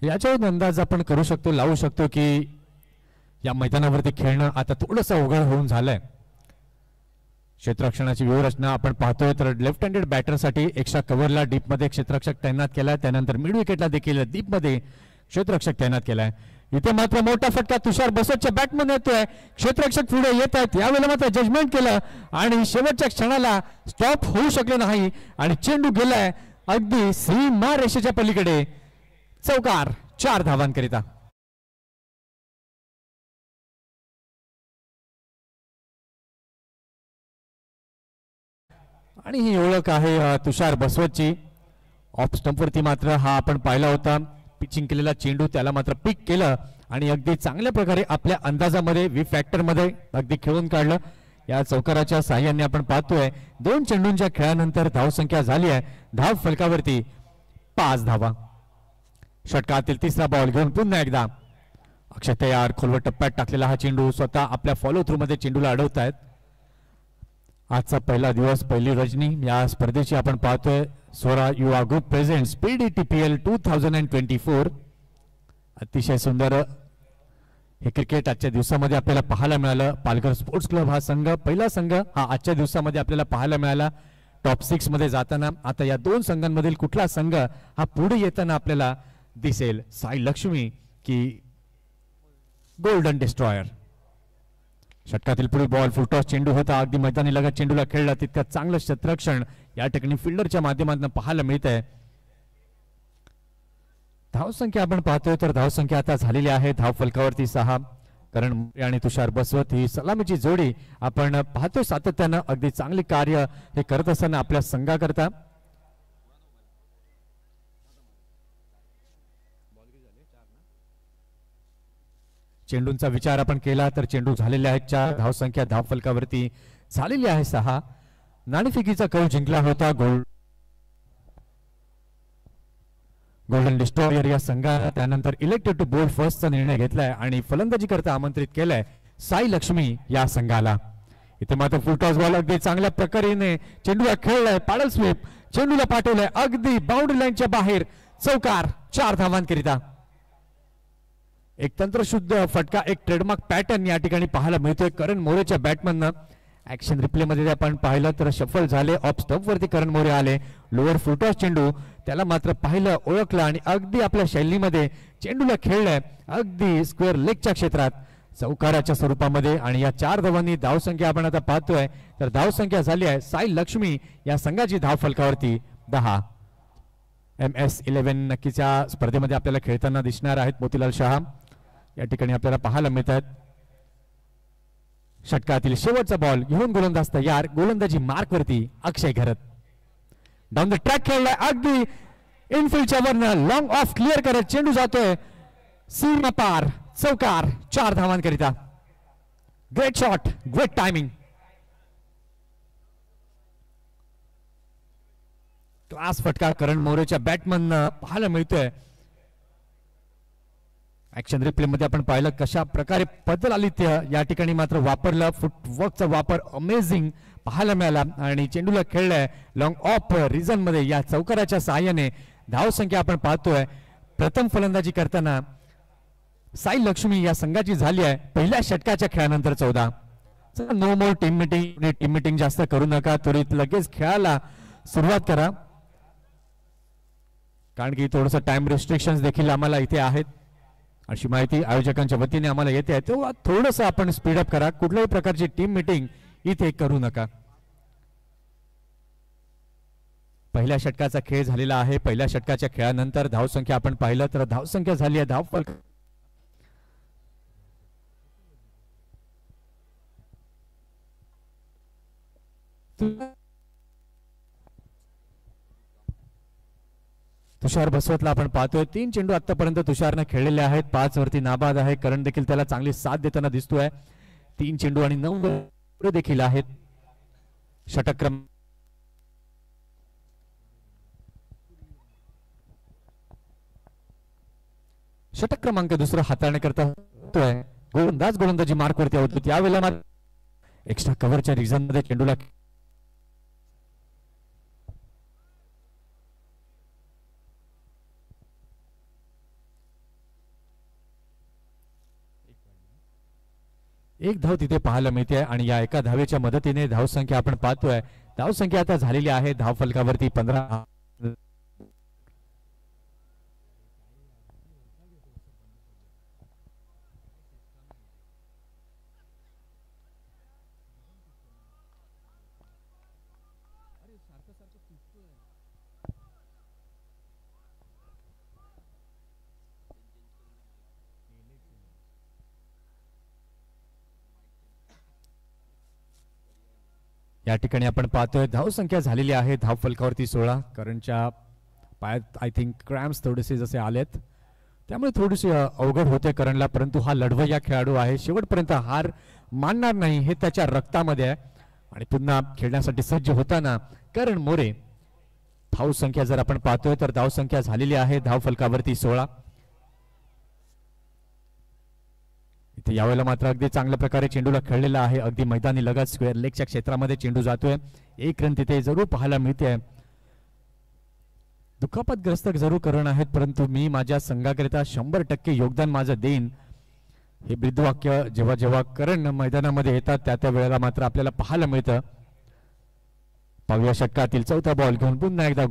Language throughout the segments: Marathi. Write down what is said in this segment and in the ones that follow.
याच्यावर अंदाज आपण करू शकतो, लावू शकतो की या मैदानावरती खेळणं आता थोडंसं अवघड होऊन झालंय. क्षेत्ररक्षणाची व्यूहरचना आपण पाहतोय तर लेफ्ट हँडेड बॅटरसाठी एक्स्ट्रा कव्हरला डीपमध्ये क्षेत्ररक्षक तैनात केलाय, त्यानंतर मिड विकेटला देखील डीपमध्ये क्षेत्ररक्षक तैनात केलाय. इथे मात्र मोठा फटका तुषार बसवतच्या बॅटमन येतोय, क्षेत्ररक्षक पुढे येत आहेत. यावेळेला मात्र जजमेंट केलं आणि शेवटच्या क्षणाला स्टॉप होऊ शकले नाही आणि चेंडू गेलाय अगदी सीमा रेषेच्या पलीकडे. चौकार 4 धावांकरिता. आणि ही ओळख आहे तुषार बसवतची. ऑफ स्टंपवरती मात्र हा आपण पाहिला होता पिचिंग केलेला चेंडू, त्याला मात्र पिक केलं आणि अगदी चांगल्या प्रकारे आपल्या अंदाजामध्ये वी फॅक्टर मध्ये अगदी खेळून काढलं. या चौकाराच्या साह्याने आपण पाहतोय 2 चेंडूंच्या खेळानंतर धावसंख्या झाली आहे धाव फलकावरती 5 धावा. षटकातील तिसरा बॉल घेऊन पुन्हा एकदा अक्षय तयार. खोलवर टप्प्यात टाकलेला हा चेंडू स्वतः आपल्या फॉलो थ्रू मध्ये चेंडूला अडवतायत. आजचा पहिला दिवस, पहिली रजनी या स्पर्धेची आपण पाहतोय. स्वरा युवा ग्रुप प्रेझेंट्स PDTPL 2024. अतिशय सुंदर हे क्रिकेट आजच्या दिवसामध्ये आपल्याला पाहायला मिळालं. पालघर स्पोर्ट्स क्लब हा संघ, पहिला संघ हा आजच्या दिवसामध्ये आपल्याला पाहायला मिळाला टॉप 6 मध्ये जाताना. आता या 2 संघांमधील कुठला संघ हा पुढे येताना आपल्याला दिसेल, साई लक्ष्मी की गोल्डन डिस्ट्रॉयर. षटकातील पुढील बॉल फुलटॉस चेंडू होता, अगदी मैदानी लगत चेंडूला खेळला. तितकं चांगलं क्षेत्ररक्षण या ठिकाणी फिल्डरच्या माध्यमातून पाहायला मिळत आहे. धावसंख्या आपण पाहतोय तर धावसंख्या आता झालेली आहे धाव फलकावरती 6. करण मोरे आणि तुषार बसवत ही सलामीची जोडी आपण पाहतोय सातत्यानं अगदी चांगले कार्य हे करत असताना आपल्या संघाकरता. चेंडूंचा विचार आपण केला तर चेंडू झालेले आहेत 4. धावसंख्या धाव फलकावरती झालेली आहे 6. नाणेफेकीचा कौल जिंकला होता गोल्डन डिस्ट्रॉयर या संघाला. त्यानंतर इलेक्टेड टू बोल्ड फर्स्टचा निर्णय घेतलाय आणि फलंदाजी करता आमंत्रित केलंय साई लक्ष्मी या संघाला. इथे मात्र फुलटॉस बॉल अगदी चांगल्या प्रकारे चेंडूला खेळलाय, पाडल स्वीप चेंडूला पाठवलाय अगदी बाउंड्री लाईनच्या बाहेर. चौकार 4 धावांकरिता. एक तंत्रशुद्ध फटका, एक ट्रेडमार्क पॅटर्न या ठिकाणी पाहायला मिळतोय करण मोरेच्या बॅटमननं. ऍक्शन रिप्ले मध्ये आपण पाहिलं तर शफल झाले, ऑफ स्टंप वरती करण मोरे आले. लोअर फुलटॉस चेंडू त्याला मात्र पाहिलं, ओळखलं आणि अगदी आपल्या शैलीमध्ये चेंडूला खेळलाय अगदी स्क्वेअर लेगच्या क्षेत्रात चौकाराच्या स्वरूपामध्ये. आणि या 4 धावांनी धावसंख्या आपण आता पाहतोय तर धावसंख्या झाली आहे साई लक्ष्मी या संघाची धाव फलकावरती 10. MS11 नक्कीच या स्पर्धेमध्ये आपल्याला खेळताना दिसणार आहेत मोतीलाल शहा या ठिकाणी आपल्याला पाहायला मिळत आहेत. षटकातील शेवटचा बॉल घेऊन गोलंदाज तयार. गोलंदाजी मार्क वरती अक्षय घरत. डाऊन द ट्रॅक खेळलाय अगदी इनफिल्डच्या वरनं लॉंग ऑफ क्लिअर करत चेंडू जातोय सीमा पार. चौकार 4 धावांकरिता. Great shot, great timing. Class फटका करण मोरेच्या बॅटमन पाहायला मिळतोय. ऍक्शन रिप्ले मध्ये आपण पाहिलं कशा प्रकारे बदल आदित्य या ठिकाणी मात्र वापरला. फुटवर्कचा वापर अमेझिंग पाहायला मिळाला आणि चेंडूला खेळलाय लॉंग ऑफ रिझन मध्ये. या चौकाराच्या सहाय्याने धावसंख्या आपण पाहतोय प्रथम फलंदाजी करताना साई लक्ष्मी या संघाची झाली आहे पहिल्या षटकाच्या खेळानंतर 14. नो मोर टीम मीटिंग. टीम मीटिंग जास्त करू नका, त्वरित लगेच खेळायला सुरुवात करा कारण की थोडंसं टाइम रिस्ट्रिक्शन्स देखील आम्हाला इथे आहेत अशी माहिती आयोजकांच्या वतीने आम्हाला येते आहे. तेव्हा थोडंसं आपण स्पीडअप करा, कुठल्याही प्रकारची टीम मीटिंग इथे करू नका. पहिल्या षटकाचा खेळ झालेला आहे. पहिल्या षटकाच्या खेळानंतर धावसंख्या आपण पाहिलं तर धावसंख्या झाली आहे धाव फलक तुषार बसवतला आपण पाहतोय 3 चेंडू आतापर्यंत तुषारने खेळलेले आहेत. 5 वरती नाबाद आहे. करण देखील त्याला चांगली साथ देताना दिसतोय. 3 चेंडू आणि 9 देखील आहेत. षटक क्रमांक 2 हाताळण्याकरता होतोय. गोलंदाजी मार्क वरती होतो. त्यावेळेला एक्स्ट्रा कव्हरच्या रिझन मध्ये चेंडूला एक धाव तिथे पाहायला मिळते आणि या एका धावेच्या मदतीने धावसंख्या आपण पाहतोय, धावसंख्या आता झालेली आहे धाव फलकावरती 15. या ठिकाणी आपण पाहतोय धावसंख्या झालेली आहे धाव फलकावरती 16. करणच्या पायात आय थिंक क्रॅम्स थोडेसे जसे आलेत, त्यामुळे थोडीशी अवघड होते करणला, परंतु हा लढवय्या खेळाडू आहे, शेवटपर्यंत हार मानणार नाही हे त्याच्या रक्तामध्ये आहे. आणि पुन्हा खेळण्यासाठी सज्ज होताना करण मोरे, धावसंख्या जर आपण पाहतोय तर धावसंख्या झालेली आहे धाव फलकावरती 16. इथे यावेळेला मात्र अगदी चांगल्या प्रकारे चेंडूला खेळलेला आहे, अगदी मैदानी लगत स्क्वेअर लेगच्या क्षेत्रामध्ये चेंडू जातोय. एक रन तिथे जरूर पाहायला मिळते. दुखापतग्रस्त जरूर करण आहेत, परंतु मी माझ्या संघाकरिता 100% योगदान माझं देईन हे ब्रीदवाक्य जेव्हा जेव्हा करण मैदानामध्ये येतात त्या वेळेला मात्र आपल्याला पाहायला मिळतं. पाहूया षटकातील चौथा बॉल घेऊन पुन्हा एकदा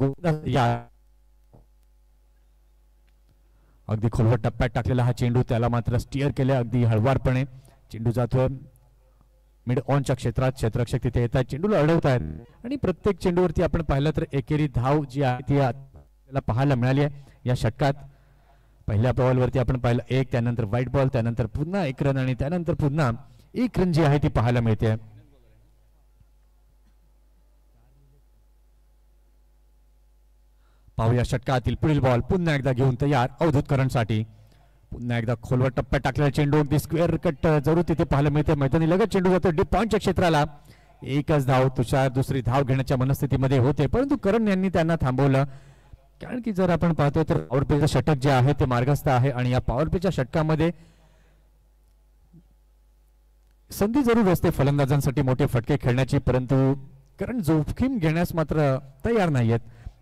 अगदी खोलवर टप्प्यात टाकलेला हा चेंडू, त्याला मात्र स्टिअर केले अगदी हळवारपणे. चेंडू जातोय मिड ऑनच्या क्षेत्रात, क्षेत्ररक्षक तिथे येतात, चेंडूला अडवत आहेत आणि प्रत्येक चेंडूवरती आपण पाहिलं तर एकेरी धाव जी आहे ती आपल्याला पाहायला मिळाली आहे या षटकात. पहिल्या बॉलवरती आपण पाहिलं 1, त्यानंतर व्हाईट बॉल, त्यानंतर पुन्हा 1 रन आणि त्यानंतर पुन्हा 1 रन जी आहे ती पाहायला मिळते. पाहूया षटकातील पुढील बॉल पुन्हा एकदा घेऊन तयार अवधूत करणसाठी. पुन्हा एकदा खोलवर टप्प्यात टाकलेला चेंडू अगदी स्क्वेअर कट जरूर तिथे पाहायला मिळते. मैदानी लगत चेंडू जातो डीप पॉइंटच्या क्षेत्राला. एकच धाव, तुषार दुसरी धाव घेण्याच्या मनस्थितीमध्ये होते, परंतु करण यांनी त्यांना थांबवलं. कारण की जर आपण पाहतो तर पॉवर प्लेचं षटक जे आहे ते मार्गस्थ आहे आणि या पॉवर प्लेच्या षटकामध्ये संधी जरूर असते फलंदाजांसाठी मोठे फटके खेळण्याची, परंतु करण जोखीम घेण्यास मात्र तयार नाहीयेत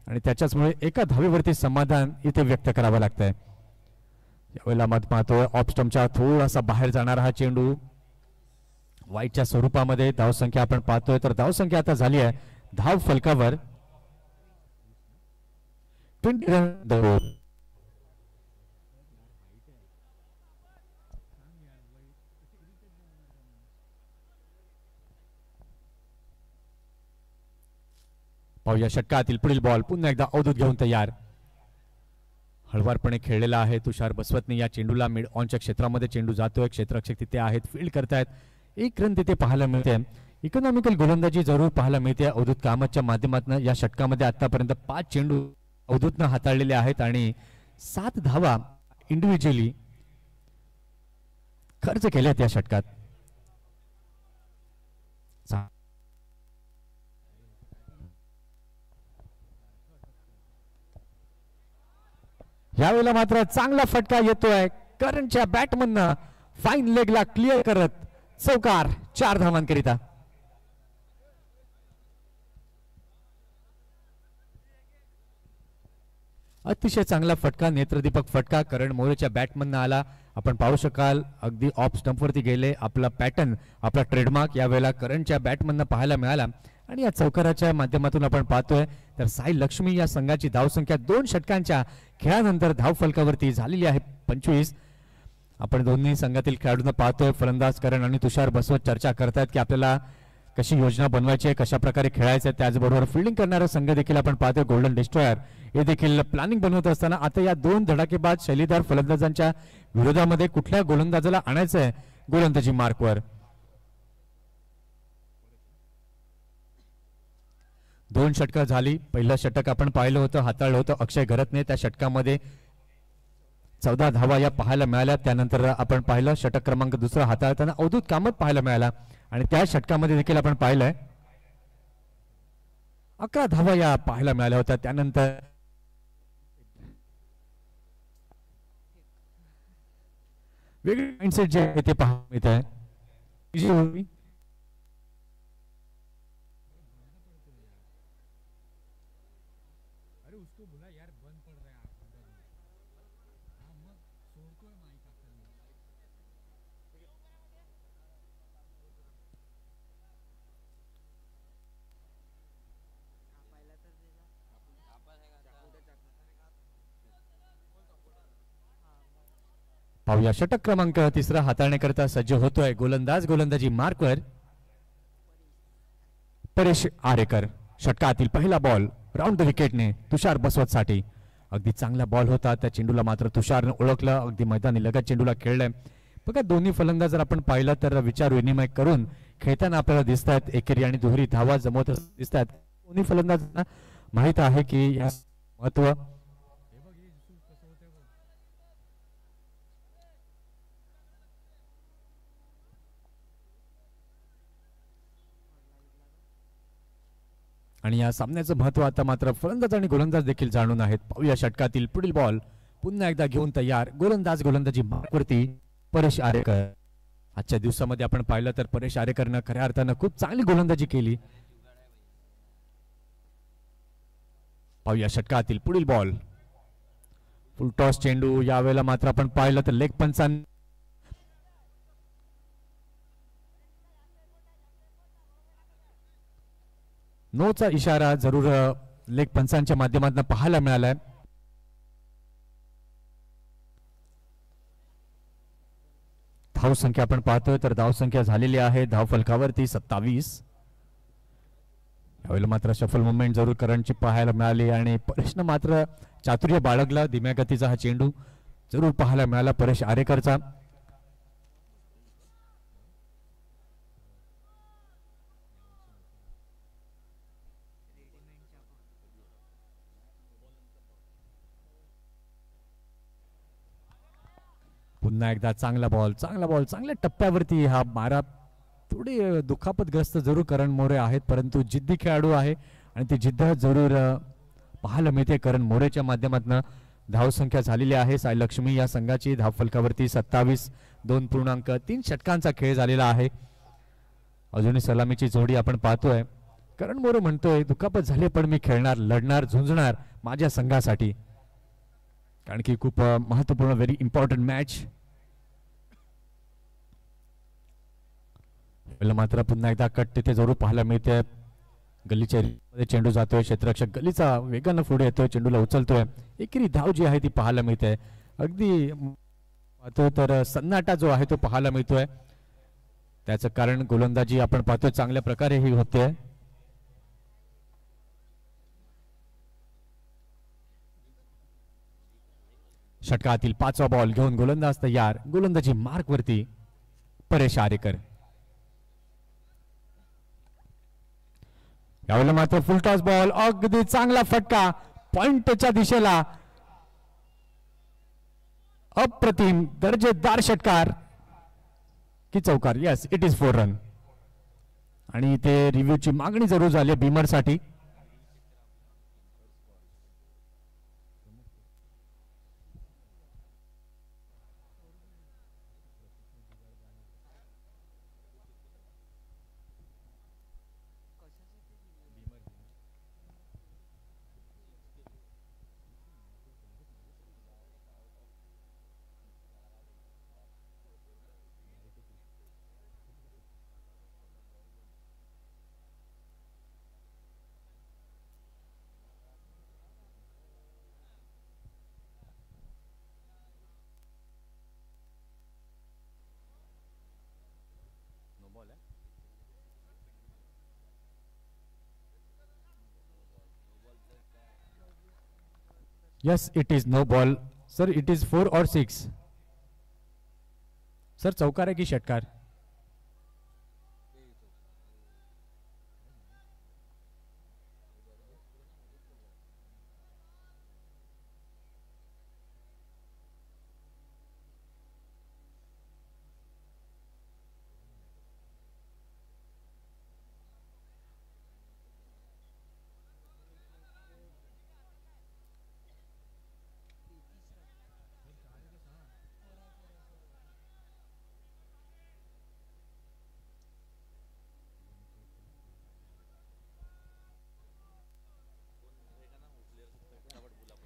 आणि त्याच्याचमुळे एका धावेवरती समाधान इथे व्यक्त करावं लागतंय. यावेळेला मत पाहतोय ऑफ स्टंपच्या थोडासा बाहेर जाणारा हा चेंडू वाईटच्या स्वरूपामध्ये. धावसंख्या आपण पाहतोय तर धावसंख्या आता झाली आहे धाव फलकावर 20 रन. पाहूया षटकातील पुढील बॉल पुन्हा एकदा अवधूत घेऊन तयार. हळवारपणे खेळलेला आहे तुषार बसवतने या चेंडूला. मिड ऑनच्या क्षेत्रामध्ये चेंडू जातोय, क्षेत्ररक्षक तिथे आहेत, फील्ड करतायत. 1 रन तिथे पाहायला मिळते. इकॉनॉमिकल गोलंदाजी जरूर पाहायला मिळते अवधूत कामतच्या माध्यमातून. या षटकामध्ये आतापर्यंत 5 चेंडू अवधूतनं हाताळलेले आहेत आणि 7 धावा इंडिव्हिज्युअली खर्च केल्यात या षटकात. यावेळेला मात्र चांगला फटका येतोय करणच्या बॅटमननं, फाईन लेगला क्लिअर करत चौकार 4 धावांकरिता. अतिशय चांगला फटका, नेत्रदीपक फटका करण मोरेच्या बॅटमननं आला. आपण पाहू शकाल अगदी ऑफ स्टंपवरती गेले. आपला पॅटर्न, आपला ट्रेडमार्क यावेळेला करणच्या बॅटमननं पाहायला मिळाला आणि या चौकाराच्या माध्यमातून आपण पाहतोय तर साई लक्ष्मी या संघाची धावसंख्या 2 षटकांच्या खेळानंतर धाव फलकावरती झालेली आहे 25. आपण दोन्ही संघातील खेळाडूंना पाहतोय, फलंदाज करण आणि तुषार बसवत चर्चा करतायत की आपल्याला कशी योजना बनवायची आहे, कशा प्रकारे खेळायचं आहे. त्याचबरोबर फिल्डिंग करणारा संघ देखील आपण पाहतोय गोल्डन डिस्ट्रॉयर हे देखील प्लॅनिंग बनवत असताना आता या 2 धडाकेबाज शैलीदार फलंदाजांच्या विरोधामध्ये कुठल्या गोलंदाजाला आणायचं आहे गोलंदाजी मार्कवर. 2 षटकं झाली. पहिलं षटक आपण पाहिलं होतं, हाताळलं होतं अक्षय घरतने. त्या षटकामध्ये 14 धावा या पाहायला मिळाल्या. त्यानंतर आपण पाहिलं षटक क्रमांक 2 हाताळताना अवधूत कामत पाहायला मिळाला आणि त्या षटकामध्ये देखील आपण पाहिलंय 11 धावा या पाहायला मिळाल्या होत्या. त्यानंतर वेगळे माइंडसेट जे आहे ते पाहायला मिळत आहे. पाहूया षटक क्रमांक 3 हाताळण्याकरता सज्ज होतोय गोलंदाज. गोलंदाजी मार्कवर परेश आरेकर. षटकातील पहिला बॉल राऊंड द विकेटने तुषार बसवत साठी. अगदी चांगला बॉल होता. त्या चेंडूला मात्र तुषारने ओळखलं. अगदी मैदानी लगत चेंडूला खेळलंय. बघा दोन्ही फलंदाज जर आपण पाहिलं तर विचार विनिमय करून खेळताना आपल्याला दिसत आहेत. एकेरी आणि दुहेरी धावा जमवत दिसत आहेत. दोन्ही फलंदाजांना माहित आहे की या महत्व. आणि या सामन्याचं महत्व आता मात्र फलंदाज आणि गोलंदाज देखील जाणून आहेत. पाहूया षटकातील पुढील बॉल पुन्हा एकदा घेऊन तयार. गोलंदाज गोलंदाजी मार्कवरती परेश आरेकर. आजच्या दिवसामध्ये आपण पाहिलं तर परेश आरेकरनं खऱ्या अर्थानं खूप चांगली गोलंदाजी केली. पाहूया षटकातील पुढील बॉल. फुल टॉस चेंडू. यावेळेला मात्र आपण पाहिलं तर लेग पंचांनी नोचा इशारा जरूर लेग पंचांच्या माध्यमातून पाहायला मिळालाय. धाव संख्या आपण पाहतोय तर धाव संख्या झालेली आहे धाव फलकावरती 27. यावेळेला मात्र सफल मुवमेंट जरूर करणची पाहायला मिळाली आणि परेशनं मात्र चातुर्य बाळगला. धीम्या गतीचा हा चेंडू जरूर पाहायला मिळाला परेश आरेकरचा. पुन्हा एकदा चांगला बॉल चांगल्या टप्प्यावरती हा मारा. थोडी दुखापतग्रस्त जरूर करण मोरे आहेत परंतु जिद्दी खेळाडू आहे आणि ती जिद्द जरूर पाहायला मिळते करण मोरेच्या माध्यमातून. धाव संख्या झालेली आहे साई लक्ष्मी या संघाची. धाव फलकावरती 27. 2.3 षटकांचा खेळ झालेला आहे. अजूनही सलामीची जोडी आपण पाहतोय. करण मोरे म्हणतोय दुखापत झाली पण मी खेळणार, लढणार, झुंजणार माझ्या संघासाठी, कारण की खूप महत्वपूर्ण व्हेरी इम्पॉर्टंट मॅच. मात्र पुन्हा एकदा कट तिथे जरूर पाहायला मिळते. गल्लीच्या मध्ये चेंडू जातोय. क्षेत्ररक्षक गल्लीचा वेगानं पुढे येतोय, चेंडूला उचलतोय. एकेरी धाव जी आहे ती पाहायला मिळते. अगदी पाहतोय तर सन्नाटा जो आहे तो पाहायला मिळतोय. त्याचं कारण गोलंदाजी आपण पाहतोय चांगल्या प्रकारे ही होते. षटकातील 5वा बॉल घेऊन गोलंदाज तयार. गोलंदाजी मार्क वरती परेश आरेकर. यावेळेला मात्र फुल टॉस बॉल. अगदी चांगला फटका पॉइंटच्या दिशेला. अप्रतिम दर्जेदार षटकार की चौकार. Yes it is 4 run. आणि ते रिव्ह्यूची मागणी जरूर झाली बीमर साठी. Yes, it is no ball. Sir, it is 4 or 6. Sir, चौकार है कि षटकार?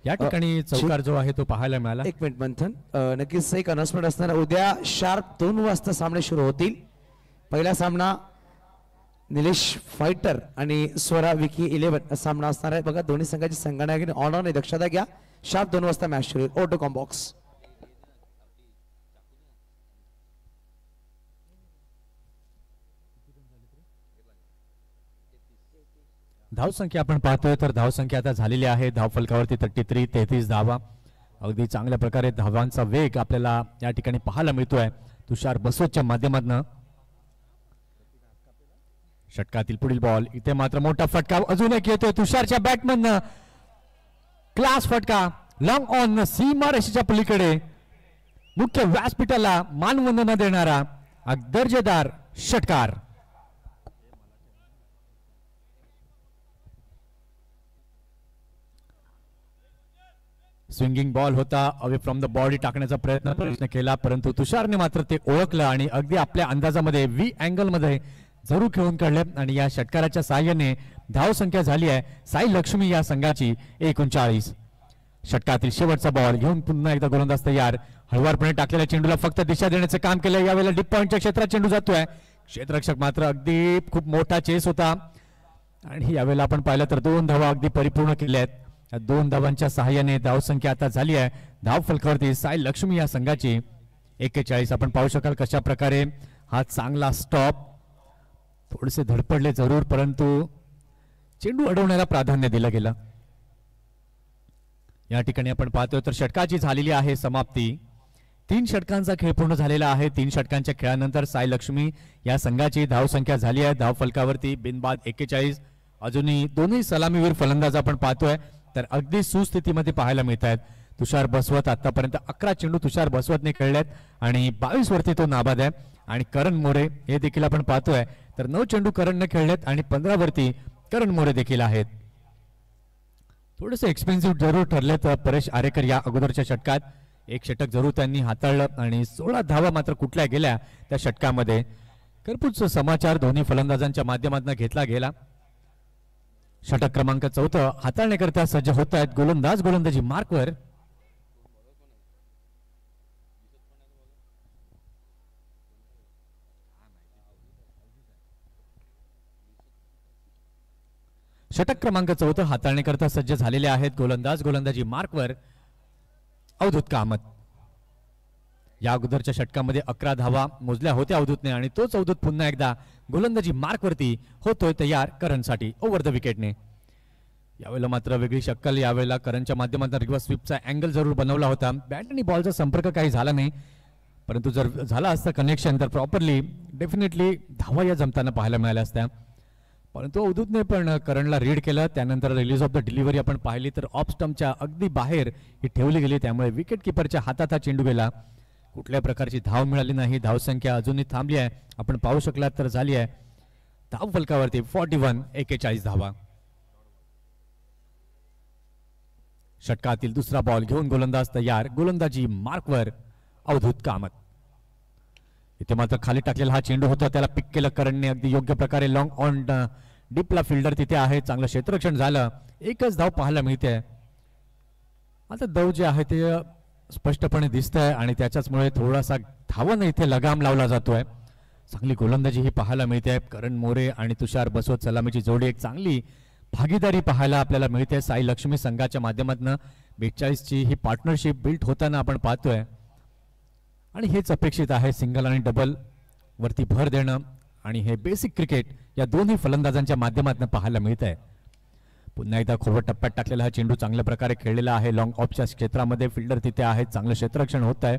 या ठिकाणी चौकार जो आहे तो पाहायला मिळाला. एक मिनिट मंथन, नक्कीच एक अनाउन्समेंट असणार. उद्या शार्प 2 वाजता सामने सुरू होतील. पहिला सामना निलेश फायटर आणि स्वरा विकी 11 सामना असणार आहे. बघा दोन्ही संघाची संघटना ऑन ऑन दक्षता घ्या. शार्प 2 वाजता मॅच सुरू होईल. ऑटो कॉम्बॉक्स धावसंख्या आपण पाहतोय तर धावसंख्या आता झालेली आहे धावफलकावरती 33 धावा. अगदी चांगल्या प्रकारे धावांचा वेग आपल्याला या ठिकाणी पाहायला मिळतोय तुषार बसवतच्या माध्यमातून. षटकातील पुढील बॉल इथे मात्र मोठा फटका अजून एक येतोय तुषारच्या बॅटमधनं. क्लास फटका लॉंग ऑन सीमा रेषेच्या पलीकडे मुख्य व्यासपीठाला मानवंदना देणारा दर्जेदार षटकार. स्विंगिंग बॉल होता अवे फ्रॉम द बॉडी टाकण्याचा प्रयत्न केला परंतु तुषारने मात्र ते ओळखलं आणि अगदी आपल्या अंदाजामध्ये व्ही अँगल मध्ये जरूर खेळून काढले आणि या षटकाराच्या साहाय्याने धावसंख्या झाली आहे साई लक्ष्मी या संघाची 39. षटकातील शेवटचा बॉल घेऊन पुन्हा एकदा गोलंदाज तयार. हळवारपणे टाकलेल्या चेंडूला फक्त दिशा देण्याचं काम केलं. यावेळेला डीप पॉइंटच्या क्षेत्रात चेंडू जातोय. क्षेत्ररक्षक मात्र अगदी खूप मोठा चेस होता आणि यावेळेला आपण पाहिलं तर 2 धावा अगदी परिपूर्ण केल्या आहेत. 2 धावांच्या सहाय्याने धावसंख्या आता झाली आहे धाव फलकावरती साई लक्ष्मी या संघाची 41. आपण पाहू शकाल कशा प्रकारे हा चांगला स्टॉप. थोडेसे धडपडले जरूर परंतु चेंडू अडवण्याला प्राधान्य दिलं गेलं. या ठिकाणी आपण पाहतोय तर षटकाची झालेली आहे समाप्ती. 3 षटकांचा खेळ पूर्ण झालेला आहे. 3 षटकांच्या खेळानंतर साई लक्ष्मी या संघाची धावसंख्या झाली आहे धाव फलकावरती बिनबाद 41. अजूनही दोन्ही सलामीवीर फलंदाज आपण पाहतोय तर अगदी सुस्थितीमध्ये पाहायला मिळत आहेत. तुषार बसवत आतापर्यंत 11 चेंडू तुषार बसवतने खेळलेत आणि 22 वरती तो नाबाद आहे. आणि करण मोरे हे देखील आपण पाहतोय तर 9 चेंडू करणने खेळलेत आणि 15 वरती करण मोरे देखील आहेत. थोडेसे एक्सपेन्सिव्ह जरूर ठरले तर परेश आरेकर या अगोदरच्या षटकात 1 षटक जरूर त्यांनी हाताळलं आणि 16 धावा मात्र कुठल्या गेल्या त्या षटकामध्ये. करपूच समाचार दोन्ही फलंदाजांच्या माध्यमातून घेतला गेला. षटक क्रमांक 4 हाताळण्याकरता सज्ज होत आहेत गोलंदाजी मार्कवर. षटक क्रमांक 4 हाताळण्याकरता सज्ज झालेले आहेत गोलंदाजी मार्कवर अवधूत कामत. या अगोदरच्या षटकामध्ये 11 धावा मोजल्या होत्या अवधूतने आणि तोच अवधूत पुन्हा एकदा गोलंदाजी मार्कवरती होतोय तयार करणसाठी ओव्हर द विकेटने. यावेळेला मात्र वेगळी शक्कल. यावेळेला करणच्या माध्यमातून रिव्हर्स स्वीपचा अँगल जरूर बनवला होता. बॅट आणि बॉलचा संपर्क काही झाला नाही परंतु जर झाला असता कनेक्शन तर प्रॉपरली डेफिनेटली धावा या जमताना पाहायला मिळाल्या असत्या. परंतु अवधूतने पण करणला रीड केलं. त्यानंतर रिलीज ऑफ द डिलिव्हरी आपण पाहिली तर ऑफ स्टंपच्या अगदी बाहेर ही ठेवली गेली त्यामुळे विकेट किपरच्या हातात हा चेंडू गेला. कुठल्या प्रकारची धाव मिळाली नाही. धावसंख्या अजूनही थांबली आहे. आपण पाहू शकलात तर झाली आहे धाव फलकावरती 41 धावा. षटकातील दुसरा बॉल घेऊन गोलंदाज तयार गोलंदाजी मार्कवर अवधूत कामत. इथे मात्र खाली टाकलेला हा चेंडू होता त्याला पिक केलं करणने अगदी योग्य प्रकारे लॉंग ऑन डीपला फिल्डर तिथे आहे. चांगलं क्षेत्ररक्षण झालं. 1च धाव पाहायला मिळते. आता धाव जे आहे ते स्पष्टपणे दिसतंय आणि त्याच्याचमुळे थोडासा धावानं इथे लगाम लावला जातोय. चांगली गोलंदाजी ही पाहायला मिळते. करण मोरे आणि तुषार बसवत सलामीची जोडी एक चांगली भागीदारी पाहायला आपल्याला मिळते. साई लक्ष्मी संघाच्या माध्यमातून 42 ची ही पार्टनरशिप बिल्ट होताना आपण पाहतोय आणि हेच अपेक्षित आहे. सिंगल आणि डबल वरती भर देणं आणि हे बेसिक क्रिकेट या दोन्ही फलंदाजांच्या माध्यमातून पाहायला मिळत आहे. पुन्हा एकदा खोलवट टप्प्यात टाकलेला हा चेंडू चांगल्या प्रकारे खेळलेला आहे. लॉंग ऑफच्या क्षेत्रामध्ये फिल्डर तिथे आहे. चांगलं क्षेत्ररक्षण होत आहे.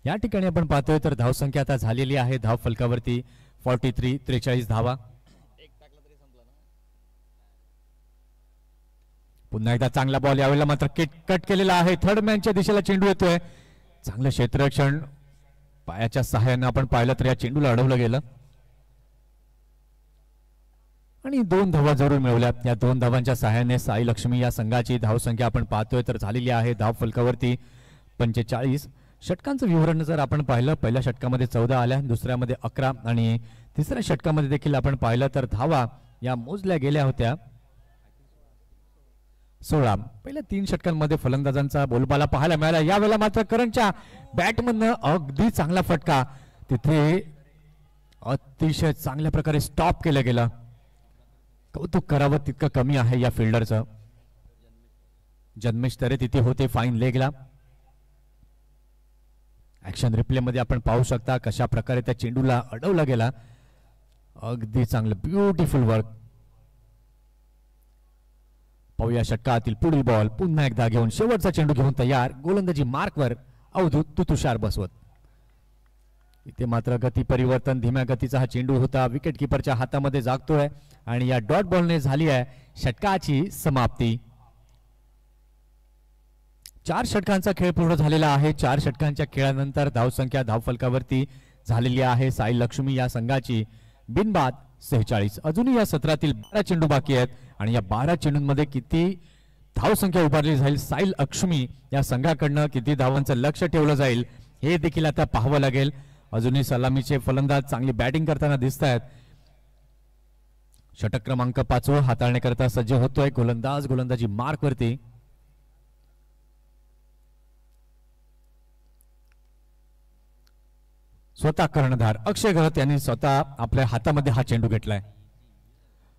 या ठिकाणी आपण पाहतोय तर धावसंख्या आता झालेली आहे धाव फलकावरती 43 धावा. पुन्हा एकदा चांगला बॉल यावेळेला मात्र कट केलेला आहे. थर्ड मॅनच्या दिशेला चेंडू येतोय. चांगलं क्षेत्ररक्षण पायाच्या सहाय्याने आपण पाहिलं तर या चेंडूला अडवलं गेलं आणि 2 धावा जरूर मिळवल्या. या 2 धावांच्या सहाय्याने साई लक्ष्मी या संघाची धावसंख्या आपण पाहतोय तर झालेली आहे धाव फलकावरती 45. षटकांचं विवरण जर आपण पाहिलं पहिल्या षटकामध्ये 14 आल्या दुसऱ्यामध्ये 11 आणि तिसऱ्या षटकामध्ये देखील आपण पाहिलं तर धावा या मोजल्या गेल्या होत्या 16. पहिल्या 3 षटकांमध्ये फलंदाजांचा बोलबाला पाहायला मिळाला. यावेळेला मात्र करणच्या बॅटमधनं अगदी चांगला फटका तिथे अतिशय चांगल्या प्रकारे स्टॉप केलं गेलं. कौतुक करावं तितकं कमी आहे या फिल्डरचं. जन्मेश तरे तिथे होते फाईन लेगला. ऍक्शन रिप्ले मध्ये आपण पाहू शकता कशा प्रकारे त्या चेंडूला अडवला गेला. अगदी चांगलं ब्युटिफुल वर्क. पाहूया षटकातील पुढील बॉल पुन्हा एकदा घेऊन शेवटचा चेंडू घेऊन तयार. गोलंदाजी मार्कवर अवधूत तुषार बसवत. इथे मात्र गती परिवर्तन, धीम्या गतीचा हा चेंडू होता, विकेट किपरच्या हातामध्ये जागतोय आणि या डॉट बॉलने झाली आहे षटकाची समाप्ती. 4 षटकांचा खेळ पूर्ण झालेला आहे. 4 षटकांच्या खेळानंतर धावसंख्या धावफलकावरती झालेली आहे साई लक्ष्मी या संघाची बिनबाद 46. अजूनही या सत्रातील 12 चेंडू बाकी आहेत आणि या 12 चेंडूंमध्ये किती धावसंख्या उभारली जाईल, साई लक्ष्मी या संघाकडनं किती धावांचं लक्ष ठेवलं जाईल हे देखील आता पाहावं लागेल. अजूनही सलामीचे फलंदाज चांगली बॅटिंग करताना दिसत आहेत. षटक क्रमांक 5 हाताळण्याकरता सज्ज होतोय गोलंदाज. गोलंदाजी मार्क वरती. स्वतः कर्णधार अक्षय घरत यांनी स्वतः आपल्या हातामध्ये हा चेंडू घेतलाय.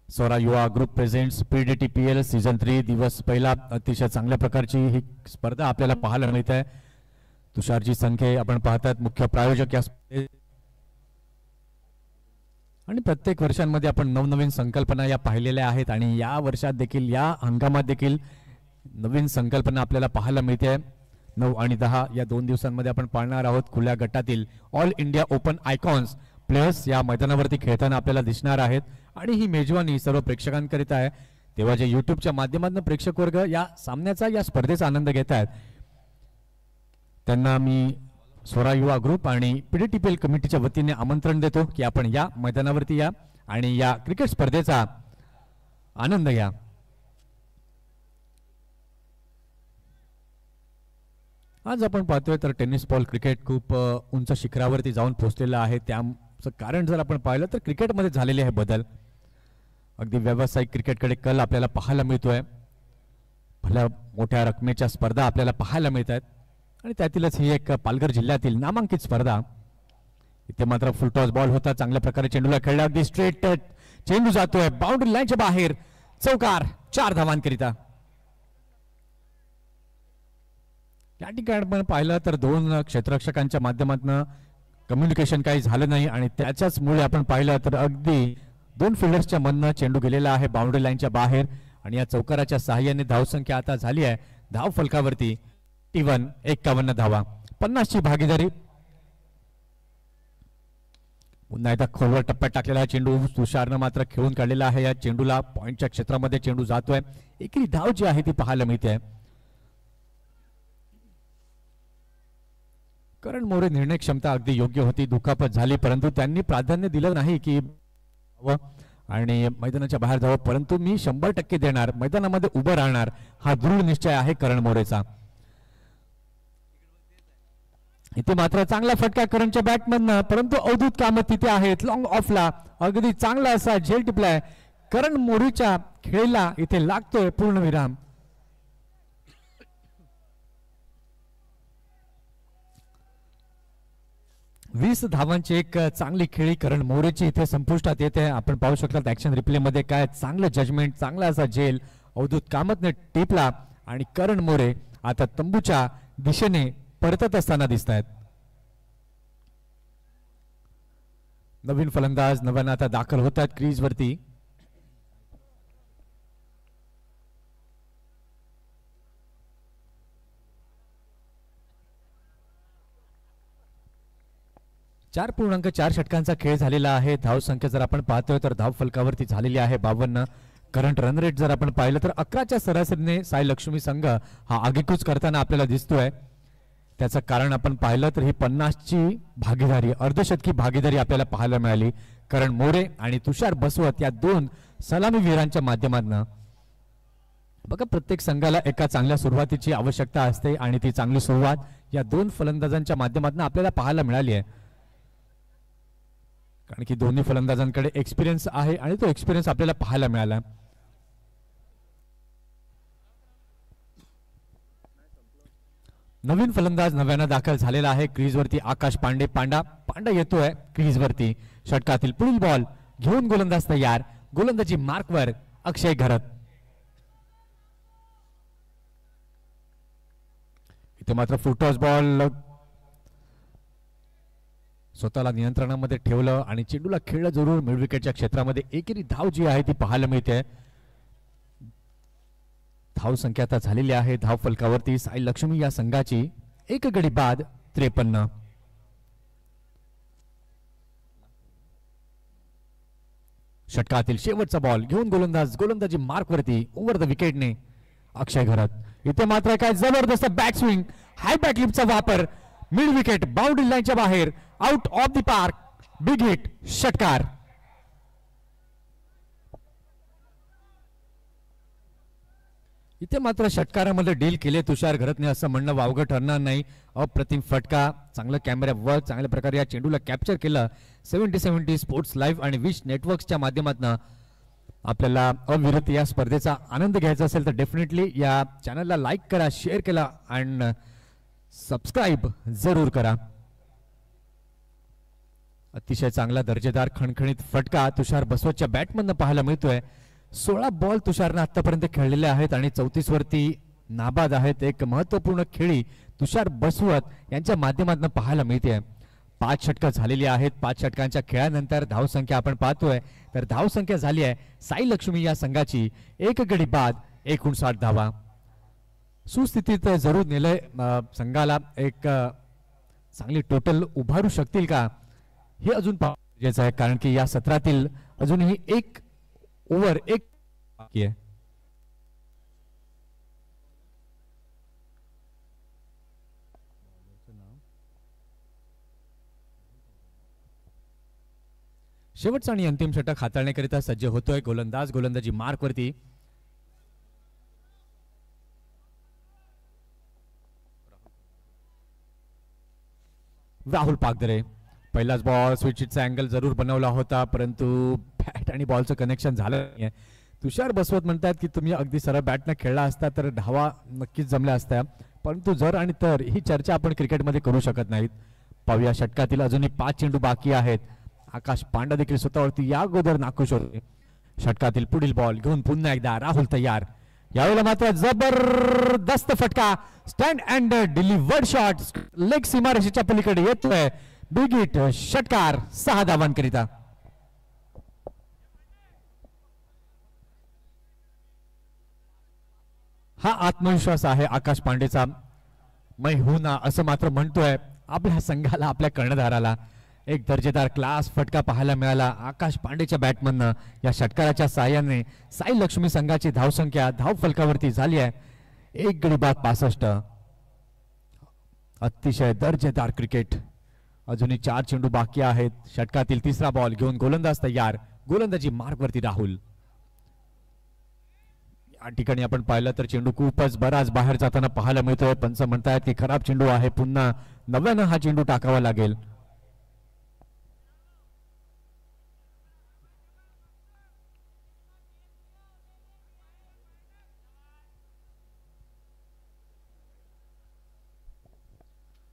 स्वरा युवा ग्रुप प्रेझेंट्स PDTPL सीझन 3 दिवस पहिला. अतिशय चांगल्या प्रकारची ही स्पर्धा आपल्याला पाहायला मिळत आहे. तुषारजी संख्ये आपण पाहतात मुख्य प्रायोजक या आणि प्रत्येक वर्षांमध्ये आपण नवनवीन संकल्पना या पाहिलेल्या आहेत आणि या वर्षात देखील या हंगामात देखील नवीन संकल्पना आपल्याला पाहायला मिळते. 9 आणि 10 या 2 दिवसांमध्ये आपण पाहणार आहोत खुल्या गटातील all India open icons players या मैदानावरती खेळताना आपल्याला दिसणार आहेत आणि ही मेजवानी सर्व प्रेक्षकांकरिता आहे. तेव्हा जे युट्यूबच्या माध्यमातून प्रेक्षक वर्ग या सामन्याचा या स्पर्धेचा आनंद घेत आहेत त्यांना मी स्वरा युवा ग्रुप आणि PDTPL कमिटीच्या वतीने आमंत्रण देतो की आपण या मैदानावरती या आणि या क्रिकेट स्पर्धेचा आनंद घ्या. आज आपण पाहतोय तर टेनिस बॉल क्रिकेट खूप उंच शिखरावरती जाऊन पोहोचलेला आहे. त्याचं कारण जर आपण पाहिलं तर क्रिकेटमध्ये झालेले आहे बदल. अगदी व्यावसायिक क्रिकेटकडे कल आपल्याला पाहायला मिळतोय. भल्या मोठ्या रकमेच्या स्पर्धा आपल्याला पाहायला मिळत आहेत आणि त्यातीलच ही एक पालघर जिल्ह्यातील नामांकित स्पर्धा. इथे मात्र फुलटॉस बॉल होता. चांगल्या प्रकारे चेंडूला खेळला. अगदी स्ट्रेट चेंडू जातोय बाउंड्री लाईनच्या बाहेर. चौकार 4 धावांकरिता. या ठिकाणी आपण पाहिलं तर 2 क्षेत्ररक्षकांच्या माध्यमातून कम्युनिकेशन काही झालं नाही आणि त्याच्याच मुळे आपण पाहिलं तर अगदी 2 फिल्डर्सच्या मधनं चेंडू गेलेला आहे बाउंड्री लाईनच्या बाहेर आणि या चौकाराच्या सहाय्याने धावसंख्या आता झाली आहे धाव फलकावरती T1 51 धावा. 50 ची भागीदारी. पुन्हा एकदा खोलवर टप्प्यात टाकलेला चेंडू तुषारनं मात्र खेळून काढलेला आहे. या चेंडूला पॉइंटच्या क्षेत्रामध्ये चेंडू जातोय. एकरी धाव जी आहे ती पाहायला मिळते. करण मोरे निर्णय क्षमता अगदी योग्य होती. दुखापत झाली परंतु त्यांनी प्राधान्य दिलं नाही की आणि मैदानाच्या बाहेर जावं, परंतु मी 100% देणार, मैदानामध्ये उभं राहणार हा दृढ निश्चय आहे करण मोरेचा. इथे मात्र चांगला फटका करणच्या बॅटमधनं परंतु अवधूत कामत तिथे आहेत. लॉंग ऑफला अगदी चांगला असा झेल टिपलाय. करण मोरेच्या खेळीला इथे लागतोय पूर्णविराम. वीस धावांची एक चांगली खेळी करण मोरेची इथे संपुष्टात येते. आपण पाहू शकता ऍक्शन रिप्ले मध्ये काय चांगलं जजमेंट, चांगला असा झेल अवधूत कामतने टिपला आणि करण मोरे आता तंबूच्या दिशेने परतत असताना दिसत आहेत. नवीन फलंदाज नव्यानं आता दाखल होत आहेत क्रीज वरती. चार 4 षटकांचा खेळ झालेला आहे. धाव संख्या जर आपण पाहतोय तर धाव फलकावरती झालेली आहे 52. करंट रन रेट जर आपण पाहिलं तर 11च्या सरासरीने साई लक्ष्मी संघ हा आगेकूच करताना आपल्याला दिसतोय. त्याचं कारण आपण पाहिलं तर ही 50 ची भागीदारी, अर्धशतकी भागीदारी आपल्याला पाहायला मिळाली करण मोरे आणि तुषार बसवत या 2 सलामीवीरांच्या माध्यमातून. बघा प्रत्येक संघाला एका चांगल्या सुरुवातीची आवश्यकता असते आणि ती चांगली सुरुवात या 2 फलंदाजांच्या माध्यमातून आपल्याला पाहायला मिळाली आहे. कारण की दोन्ही फलंदाजांकडे एक्सपिरियन्स आहे आणि तो एक्सपिरियन्स आपल्याला पाहायला मिळाला. नवीन फलंदाज नव्यानं दाखल झालेला आहे क्रीजवरती आकाश पांडे. पांडा येतोय क्रीजवरती. षटकातील पुढील बॉल घेऊन गोलंदाज तयार. गोलंदाजी मार्कवर अक्षय घरत. इथे मात्र फुटटॉस बॉल स्वतःला नियंत्रणामध्ये ठेवलं आणि चेंडूला खेळलं जरूर मिड विकेटच्या क्षेत्रामध्ये. एकेरी धाव जी आहे ती पाहायला मिळते. धाव संख्या आता झालेली आहे धाव फलकावरती साई लक्ष्मी या संघाची. एक गडी बाद 53. षटकातील शेवटचा बॉल घेऊन गोलंदाजी मार्क वरती ओव्हर द विकेटने अक्षय घरत. इथे मात्र काय जबरदस्त बॅक स्विंग हाय बॅकलिपचा वापर मिड विकेट बाउंड्री लाईनच्या बाहेर out of the park. Big hit षटकार. इथे मात्र षटकारामध्ये डील केले तुषार घरतने असं म्हणणं वावगं ठरणार नाही. अप्रतिम फटका चांगलं कॅमेऱ्यावर चांगल्या प्रकारे या चेंडूला कॅप्चर केलं. 70-70 स्पोर्ट्स लाईव्ह आणि विश नेटवर्क्सच्या माध्यमातून आपल्याला अविरत या स्पर्धेचा आनंद घ्यायचा असेल तर डेफिनेटली या चॅनलला लाईक करा, शेअर केला आणि सबस्क्राईब जरूर करा. अतिशय चांगला दर्जेदार खणखणीत फटका तुषार बसवतच्या बॅटमधनं पाहायला मिळतोय. 16 बॉल तुषारनं आतापर्यंत खेळलेले आहेत आणि 34 वरती नाबाद आहेत. एक महत्वपूर्ण खेळी तुषार बसवत यांच्या माध्यमातून पाहायला मिळते. 5 षटकं झालेली आहेत. 5 षटकांच्या खेळानंतर धावसंख्या आपण पाहतोय तर धावसंख्या झाली आहे साई लक्ष्मी या संघाची 1 गडी बाद 59 धावा. सुस्थितीत जरूर नेलंय संघाला. एक चांगली टोटल उभारू शकतील का हे अजून पाहायचं आहे कारण की या सत्रातील अजूनही एक ओव्हर एक बाकी आहे. शेवटचा आणि अंतिम षटक हाताळण्याकरिता सज्ज होतोय गोलंदाजी मार्क वरती. राहुल पागदरे. पहिलाच बॉल स्विच अँगल जरूर बनवला होता परंतु बॅट आणि बॉलचं कनेक्शन झालं नाहीये. तुषार बसवत म्हणतात की तुम्ही अगदी सरळ बॅटनं खेळला असता तर धावा नक्कीच जमल्या असत्या परंतु जर आणि तर ही चर्चा आपण क्रिकेटमध्ये करू शकत नाहीत. पाहूया षटकातील अजूनही 5 चेंडू बाकी आहेत. आकाश पांडा देखील स्वतःवरती या अगोदर नाखुश होते. षटकातील पुढील बॉल घेऊन पुन्हा एकदा राहुल तयार. यावेळेला मात्र जबरदस्त फटका stand and delivered shot leg सीमारेषेच्या पलीकडे येतोय. बिग हिट षटकार 6 धावांकरिता. हा आत्मविश्वास आहे आकाश पांडेचा. मै हूं ना असं मात्र म्हणतोय आपल्या संघाला आपल्या कर्णधाराला. एक दर्जेदार क्लास फटका पाहायला मिळाला आकाश पांडेच्या बॅटमधनं. या षटकाराच्या साहाय्याने साई लक्ष्मी संघाची धावसंख्या धाव फलकावरती झाली आहे 1 गडी बाद 65. अतिशय दर्जेदार क्रिकेट. अजूनही 4 चेंडू बाकी आहेत. षटकातील तिसरा बॉल घेऊन गोलंदाज तयार. गोलंदाजी मार्ग वरती राहुल. या ठिकाणी आपण पाहिलं तर चेंडू खूपच बराच बाहेर जाताना पाहायला मिळतोय. पंच म्हणतायत की खराब चेंडू आहे पुन्हा नव्यानं हा चेंडू टाकावा लागेल.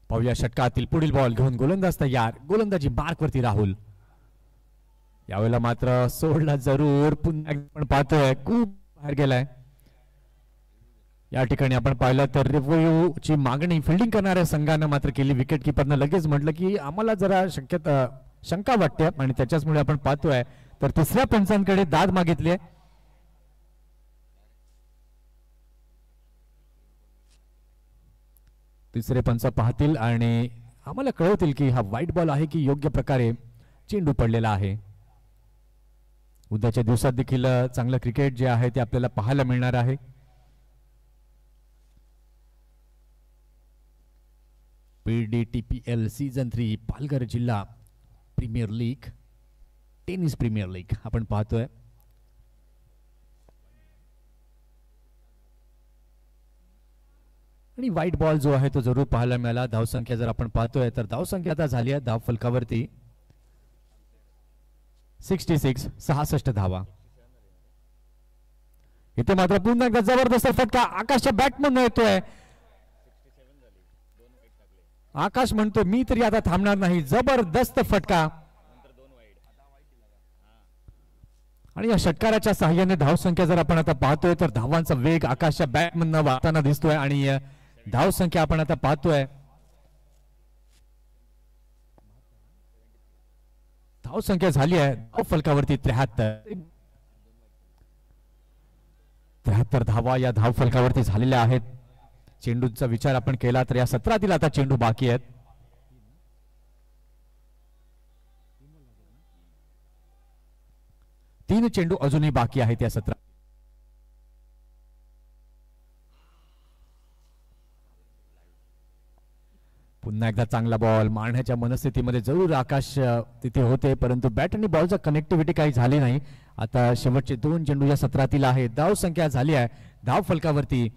पाहूया षटकातील पुढील बॉल घेऊन गोलंदाज तयार. गोलंदाजी मार्क वरती राहुल. यावेळेला मात्र सोडला जरूर पुन्हा आपण पाहतोय खूप बाहेर गेलाय. या ठिकाणी आपण पाहिलं तर रिव्ह्यू ची मागणी फिल्डिंग करणाऱ्या संघानं मात्र केली. विकेट किपरनं लगेच म्हटलं की आम्हाला जरा शंका वाटते आणि त्याच्याचमुळे आपण पाहतोय तर तिसऱ्या पंचांकडे दाद मागितली आहे. तिसरे पंच पाहतील आणि आम्हाला कळवतील की हा व्हाईट बॉल आहे की योग्य प्रकारे चेंडू पडलेला आहे. उद्याच्या दिवसात देखील चांगलं क्रिकेट जे आहे ते आपल्याला पाहायला मिळणार आहे. PDTPL सीझन 3 पालघर जिल्हा premier league tennis premier league आपण पाहतोय. आणि व्हाईट बॉल जो आहे तो जरूर पाहायला मिळाला. धावसंख्या जर आपण पाहतोय तर धावसंख्या आता झाली आहे धाव फलकावरती 66 धावा. इथे मात्र पुन्हा एकदा जबरदस्त फटका आकाशच्या बॅटमधून येतोय. आकाश म्हणतो मी तरी आता थांबणार नाही. जबरदस्त फटका आणि या षटकाराच्या साहाय्याने धावसंख्या जर आपण आता पाहतोय तर धावांचा वेग आकाशच्या बॅटमधनं वाहताना दिसतोय आणि धाव संख्या आपण आता पाहतोय, धाव संख्या झाली आहे धाव फलकावरती 73 धावा या धाव फलकावरती झालेल्या आहेत. चेंडूचा विचार आपण केला तर या सत्रातील आता चेंडू बाकी आहेत. तीन चेंडू अजूनही बाकी आहेत या सत्रात. पुन्हा एकदा चांगला बॉल मारण्याच्या मनस्थितीमध्ये जरूर आकाश तिथे होते, परंतु बॅट आणि बॉलचा कनेक्टिव्हिटी काही झाली नाही. आता शेवटचे 2 चेंडू या सत्रातील आहेत. धाव संख्या झाली आहे धाव फलकावरती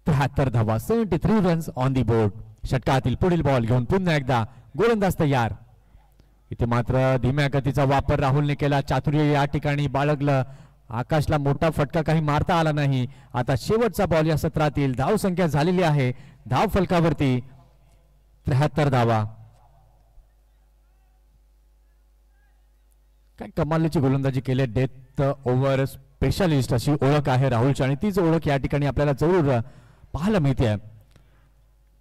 73 धावा, 73 रन्स ऑन दी बोर्ड. षटकातील पुढील बॉल घेऊन पुन्हा एकदा गोलंदाज तयार. इथे मात्र धीम्या गतीचा वापर राहुलने केला, चातुर्य या ठिकाणी बाळगलं. आकाशला मोठा फटका काही मारता आला नाही. आता शेवटचा बॉल या सत्रातील. धाव संख्या झालेली आहे धाव फलकावरती 73 धावा. काय कमालीची गोलंदाजी केली. डेथ ओव्हर स्पेशालिस्ट अशी ओळख आहे राहुलची आणि तीच ओळख या ठिकाणी आपल्याला जरूर पाहायला मिळते.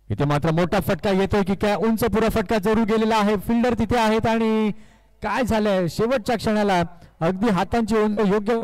इथे मात्र मोठा फटका येतोय की काय, उंच पुरा फटका जरूर गेलेला आहे. फिल्डर तिथे आहेत आणि काय झालंय शेवटच्या क्षणाला अगदी हातांची योग्य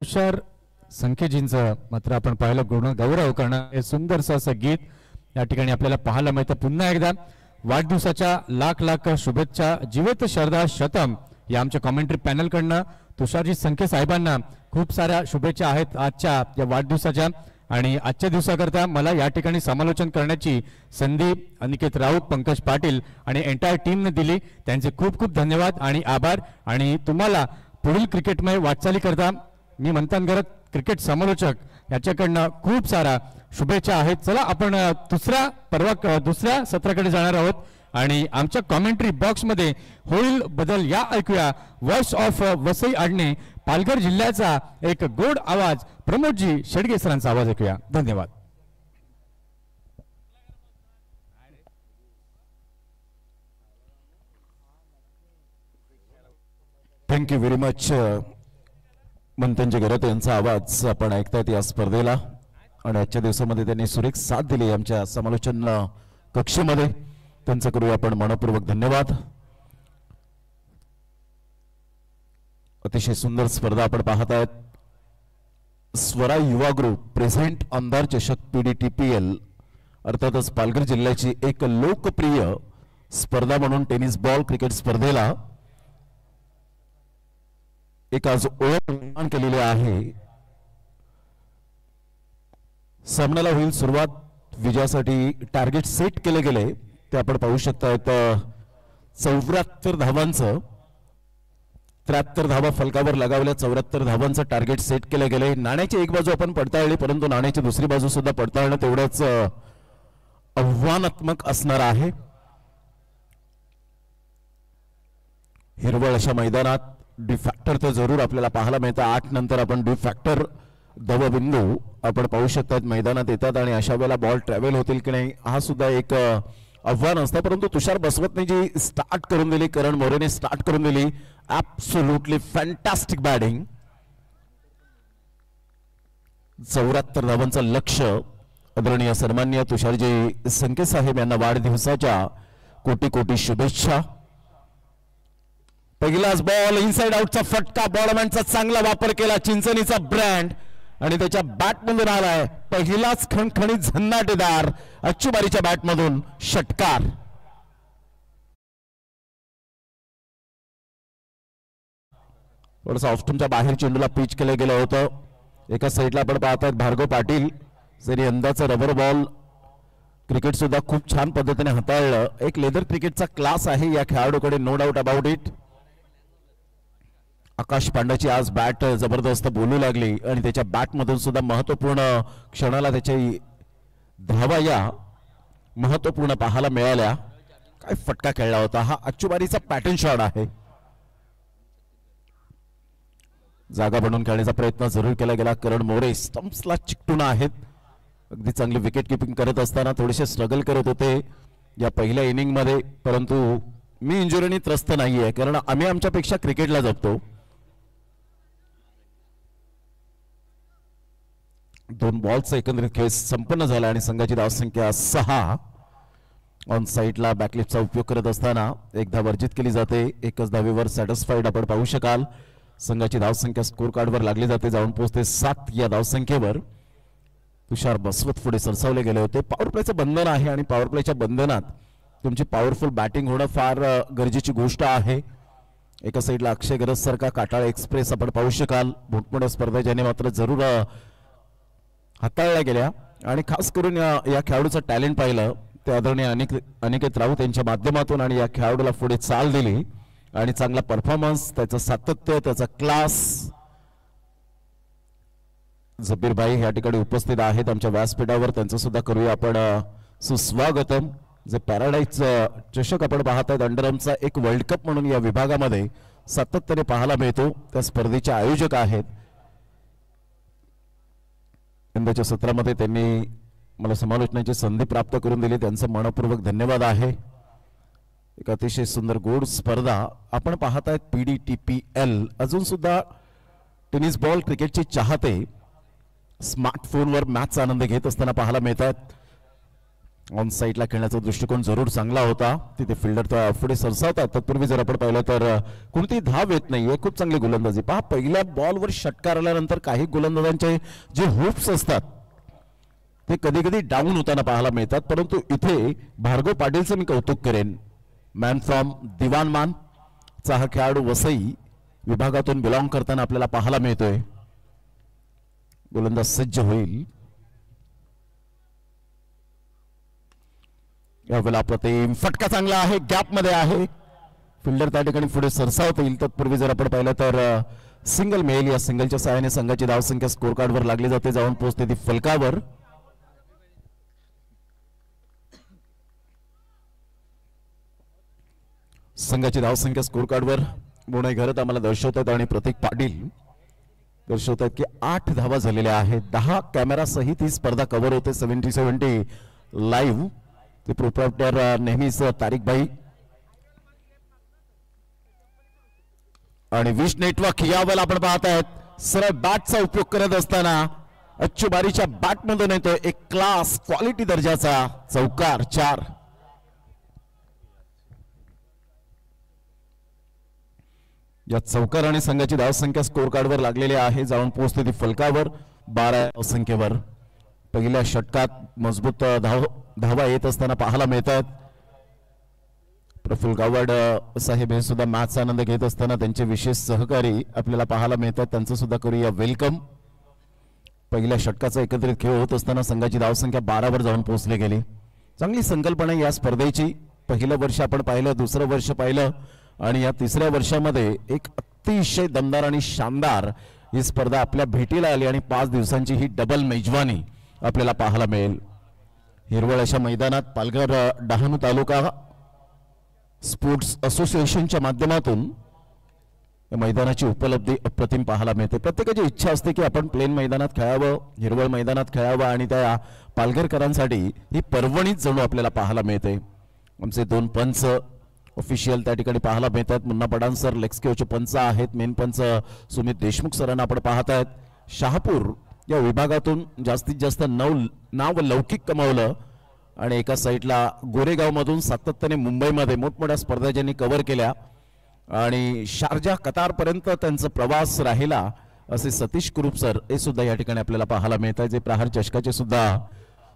तुषार संखेजींचं मात्र आपण पाहिलं गुण गौरव करणं हे सुंदरसं असं गीत या ठिकाणी आपल्याला पाहायला मिळतं. पुन्हा एकदा वाढदिवसाच्या लाख लाख शुभेच्छा. जीवित शरदा शतम या आमच्या कॉमेंट्री पॅनल कडनं तुषारजी संखे साहेबांना खूप साऱ्या शुभेच्छा आहेत आजच्या या वाढदिवसाच्या. आणि आजच्या दिवसाकरता मला या ठिकाणी समालोचन करण्याची संधी अनिकेत राऊत, पंकज पाटील आणि एंटायर टीमने दिली. त्यांचे खूप खूप धन्यवाद आणि आभार. आणि तुम्हाला पुढील क्रिकेटमय वाटचाली करता मी म्हणतान करत क्रिकेट समालोचक याच्याकडनं खूप सारा शुभेच्छा आहेत. चला आपण दुसऱ्या सत्राकडे जाणार आहोत आणि आमच्या कॉमेंट्री बॉक्स मध्ये होईल बदल या ऐकूया. व्हॉइस ऑफ वसई आडणे पालघर जिल्ह्याचा एक गोड आवाज प्रमोदजी शेडगे सरांचा आवाज ऐकूया. धन्यवाद. Thank you very much. Manthan ji Gharat यांचा आवाज आपण ऐकतायत या स्पर्धेला आणि आजच्या दिवसामध्ये त्यांनी सुरेख साथ दिली आमच्या समालोचन कक्षेमध्ये. त्यांचं करूया आपण मनपूर्वक धन्यवाद. अतिशय सुंदर स्पर्धा आपण पाहत आहेत. स्वरा युवा ग्रुप प्रेझेंट अंधार चषक PDTPL अर्थातच पालघर जिल्ह्याची एक लोकप्रिय स्पर्धा म्हणून टेनिस बॉल क्रिकेट स्पर्धेला एक आज ओळख निर्माण केलेली आहे. सामन्याला होईल सुरुवात. विजयासाठी टार्गेट सेट केले गेले ते आपण पाहू शकतायत. 74 धावांचं 73 धावा फलकावर लगावल्या. 74 धावांचं टार्गेट सेट केले गेले. नाण्याची एक बाजू आपण पडताळली परंतु नाण्याची दुसरी बाजू सुद्धा पडताळणं तेवढंच आव्हानात्मक असणार आहे. हिरवळ अशा मैदानात डी फॅक्टर तर जरूर आपल्याला पाहायला मिळतं. 8 नंतर आपण डी फॅक्टर दवबिंदू आपण पाहू शकतात मैदानात येतात आणि अशा वेळेला बॉल ट्रॅव्हल होतील की नाही हा सुद्धा एक आव्हान असतं. परंतु तुषार बसवतने जी स्टार्ट करून दिली, करण मोरेने स्टार्ट करून दिली, ऍब्सोल्युटली फॅन्टास्टिक बॅटिंग. 74 धावांचं लक्ष. आदरणीय सन्माननीय तुषारजी संखे साहेब यांना वाढदिवसाच्या कोटी कोटी शुभेच्छा. पहिलाच बॉल इनसाइड आउटचा फटका. बॉलमॅनचा चांगला वापर केला. चिंचणीचा ब्रँड आणि त्याच्या बॅटमधून आलाय पहिलाच खणखणीत झन्नाटेदार अच्चुबारीच्या बॅटमधून षटकार. थोडंसं ऑफस्टमच्या बाहेर चेंडूला पिच केलं गेलं होतं. एका साईडला आपण पाहतात भार्गव पाटील जरी यंदाचा रबर बॉल क्रिकेट सुद्धा खूप छान पद्धतीने हाताळलं. एक लेदर क्रिकेटचा क्लास आहे या खेळाडूकडे, नो डाऊट अबाउट इट. आकाश पांड्याची आज बॅट जबरदस्त बोलू लागली आणि त्याच्या बॅटमधून सुद्धा महत्वपूर्ण क्षणाला त्याची धावा या महत्वपूर्ण पाहायला मिळाल्या. काय फटका खेळला होता. हा अच्चुबारीचा पॅटर्न शॉट आहे. जागा बनवून खेळण्याचा प्रयत्न जरूर केला गेला. करण मोरे स्टंप्सला चिकटून आहेत. अगदी चांगली विकेट किपिंग करत असताना थोडेसे स्ट्रगल करत होते या पहिल्या इनिंग मध्ये. परंतु मी इंजुरीने त्रस्त नाहीये कारण आम्ही आमच्यापेक्षा क्रिकेटला जपतो. 2 बॉलचा एकंदरीत खेळ संपन्न झाला आणि संघाची धावसंख्या 6. ऑन साईडला बॅकलिफ्टचा उपयोग करत असताना एकदा वर्जित केली जाते. एकच धावेवर सॅटिस्फाईड आपण पाहू शकाल. संघाची धावसंख्या स्कोर कार्डवर लागली जाते. जाऊन पोहोचते 7 या धावसंख्येवर. तुषार बसवत पुढे सरसावले गेले होते. पॉवर प्लेचं बंधन आहे आणि पॉवर प्लेच्या बंधनात तुमची पॉवरफुल बॅटिंग होणं फार गरजेची गोष्ट आहे. एका साईडला अक्षय गरज सारखा काटाळ एक्सप्रेस आपण पाहू शकाल. मोठमोठ्या स्पर्धा ज्याने मात्र जरूर हाताळल्या गेल्या आणि खास करून या खेळाडूचं टॅलेंट पाहिलं ते आदरणीय अनिकेत राऊत यांच्या माध्यमातून आणि या खेळाडूला पुढे चाल दिली आणि चांगला परफॉर्मन्स, त्याचं सातत्य, त्याचा क्लास. झबीर भाई या ठिकाणी उपस्थित आहेत आमच्या व्यासपीठावर. त्यांचं सुद्धा करूया आपण सुस्वागतम. जे पॅराडाईज चषक आपण पाहतायत अंडरआर्मचा एक वर्ल्ड कप म्हणून या विभागामध्ये सातत्याने पाहायला मिळतो. त्या स्पर्धेचे आयोजक आहेत. यंदाच्या सत्रामध्ये त्यांनी मला समालोचनाची संधी प्राप्त करून दिली. त्यांचं मनपूर्वक धन्यवाद आहे. एक अतिशय सुंदर गोड स्पर्धा आपण पाहतायत PDTPL. अजून सुद्धा टेनिस बॉल क्रिकेटचे चाहते स्मार्टफोनवर मॅचचा आनंद घेत असताना पाहायला मिळतात. ऑन साईडला खेळण्याचा दृष्टिकोन जरूर चांगला होता. तिथे फिल्डर पुढे सरसावतात. तत्पूर्वी जर आपण पाहिलं तर कोणती धाव येत नाहीये. खूप चांगली गोलंदाजी पहा. पहिल्या बॉलवर षटकार आल्यानंतर काही गोलंदाजांचे जे होप्स असतात ते कधी कधी डाऊन होताना पाहायला मिळतात. परंतु इथे भार्गव पाटीलचं मी कौतुक करेन. मॅन फ्रॉम दिवानमान चा हा खेळाडू वसई विभागातून बिलॉंग करताना आपल्याला पाहायला मिळतोय. गोलंदाज सज्ज होईल. यावेळेला अप्रतिम फटका चांगला आहे. गॅप मध्ये आहे. फिल्डर त्या ठिकाणी पुढे सरसावता येईल. तत्पूर्वी जर आपण पाहिलं तर सिंगल मिळेल. या सिंगलच्या सहाय्याने संघाची धावसंख्या स्कोर कार्डवर लागली जाते. जाऊन पोहोचते ती फलकावर. संघाची धावसंख्या स्कोर कार्डवर मोनाई घरत आम्हाला दर्शवतात आणि प्रतीक पाटील दर्शवतात की 8 धावा झालेल्या आहेत. 10 कॅमेरा सहित ही स्पर्धा कव्हर होते. 70-70 लाईव्ह. ते प्रोप्रायटर नेहमीच तारिक भाई आणि विश नेटवर्क यावेळेला आपण पाहत आहेत सरळ बॅटचा उपयोग करत असताना अच्चुबारीच्या बॅट मधून येतोय एक क्लास क्वालिटी दर्जाचा चौकार. 4 या चौकाराने संघाची धावसंख्या स्कोर कार्डवर लागलेली आहे. जाऊन पोहोचते ती फलकावर 12 संख्येवर. पहिल्या षटकात मजबूत धावा येत असताना पाहायला मिळतात. प्रफुल्ल गावड साहेब हे सुद्धा मॅचचा आनंद घेत असताना त्यांचे विशेष सहकारी आपल्याला पाहायला मिळतात. त्यांचं सुद्धा करूया वेलकम. पहिल्या षटकाचा एकत्रित खेळ होत असताना संघाची धावसंख्या 12 वर जाऊन पोहोचली गेली. चांगली संकल्पना या स्पर्धेची. पहिलं वर्ष आपण पाहिलं, दुसरं वर्ष पाहिलं आणि या तिसऱ्या वर्षामध्ये एक अतिशय दमदार आणि शानदार ही स्पर्धा आपल्या भेटीला आली आणि 5 दिवसांची ही डबल मेजवानी आपल्याला पाहायला मिळेल. हिरवळ अशा मैदानात पालघर डहाणू तालुका स्पोर्ट्स असोसिएशनच्या माध्यमातून या मैदानाची उपलब्धी अप्रतिम पाहायला मिळते. प्रत्येकाची इच्छा असते की आपण प्लेन मैदानात खेळावं, हिरवळ मैदानात खेळावं आणि त्या पालघरकरांसाठी ही पर्वणीच जणू आपल्याला पाहायला मिळते. आमचे 2 पंच ऑफिशियल त्या ठिकाणी पाहायला मिळतात. मुन्ना पडान सर लेग्सकेचे पंच आहेत. मेन पंच सुमित देशमुख सरांना आपण पाहत आहेत. शहापूर या विभागातून जास्तीत जास्त नाव लौकिक कमावलं आणि एका साईडला गोरेगाव मधून सातत्याने मुंबईमध्ये मोठमोठ्या स्पर्धा ज्यांनी कव्हर केल्या आणि शारजा कतार पर्यंत त्यांचा प्रवास राहिला असे सतीश कुरुप सर हे सुद्धा या ठिकाणी आपल्याला पाहायला मिळत आहे. जे प्रहार चषकाचे सुद्धा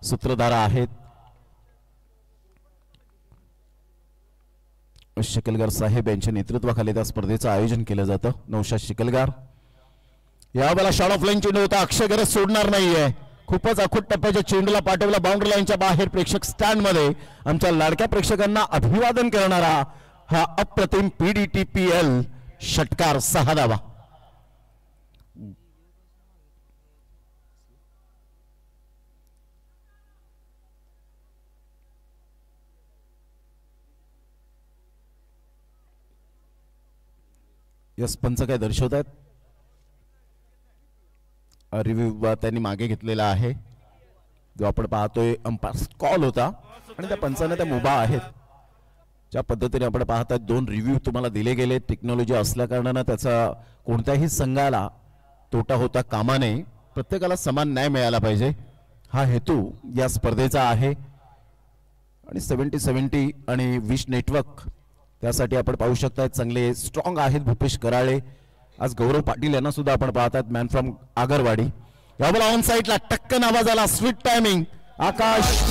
सूत्रधार आहेत. शिकलगार साहेब यांच्या नेतृत्वाखाली त्या स्पर्धेचं आयोजन केलं जातं. नौशाद शिकलगार यावेळेला शॉट ऑफ लाईन चेंडू होता. अक्षय गरज सोडणार नाहीये. खूपच अखूट टप्प्याच्या चेंडूला पाठवला बाउंड्री लाईनच्या बाहेर. प्रेक्षक स्टँड मध्ये आमच्या लाडक्या प्रेक्षकांना अभिवादन करणारा हा अप्रतिम PDTPL षटकार. 6 धावा. यस पंच काय दर्शवत आहेत. रिव्ह्यू त्यांनी मागे घेतलेला आहे. जो आपण पाहतोय अंपायर कॉल होता आणि त्या पंचाने त्या मुभा आहेत. ज्या पद्धतीने आपण पाहतात 2 रिव्ह्यू तुम्हाला दिले गेले. टेक्नॉलॉजी असल्या कारणाने त्याचा कोणत्याही संघाला तोटा होता कामा नये. प्रत्येकाला समान न्याय मिळाला पाहिजे हा हेतू या स्पर्धेचा आहे. आणि 70-70 आणि विश नेटवर्क त्यासाठी आपण पाहू शकता चांगले स्ट्रॉंग आहेत. भूपेश कराळे आज गौरव पाटील यांना सुद्धा आपण पाहतात. Man from Agarwadi. यावेळेला ऑन साईडला टक्कन आवाज आला. स्वीट टायमिंग आकाश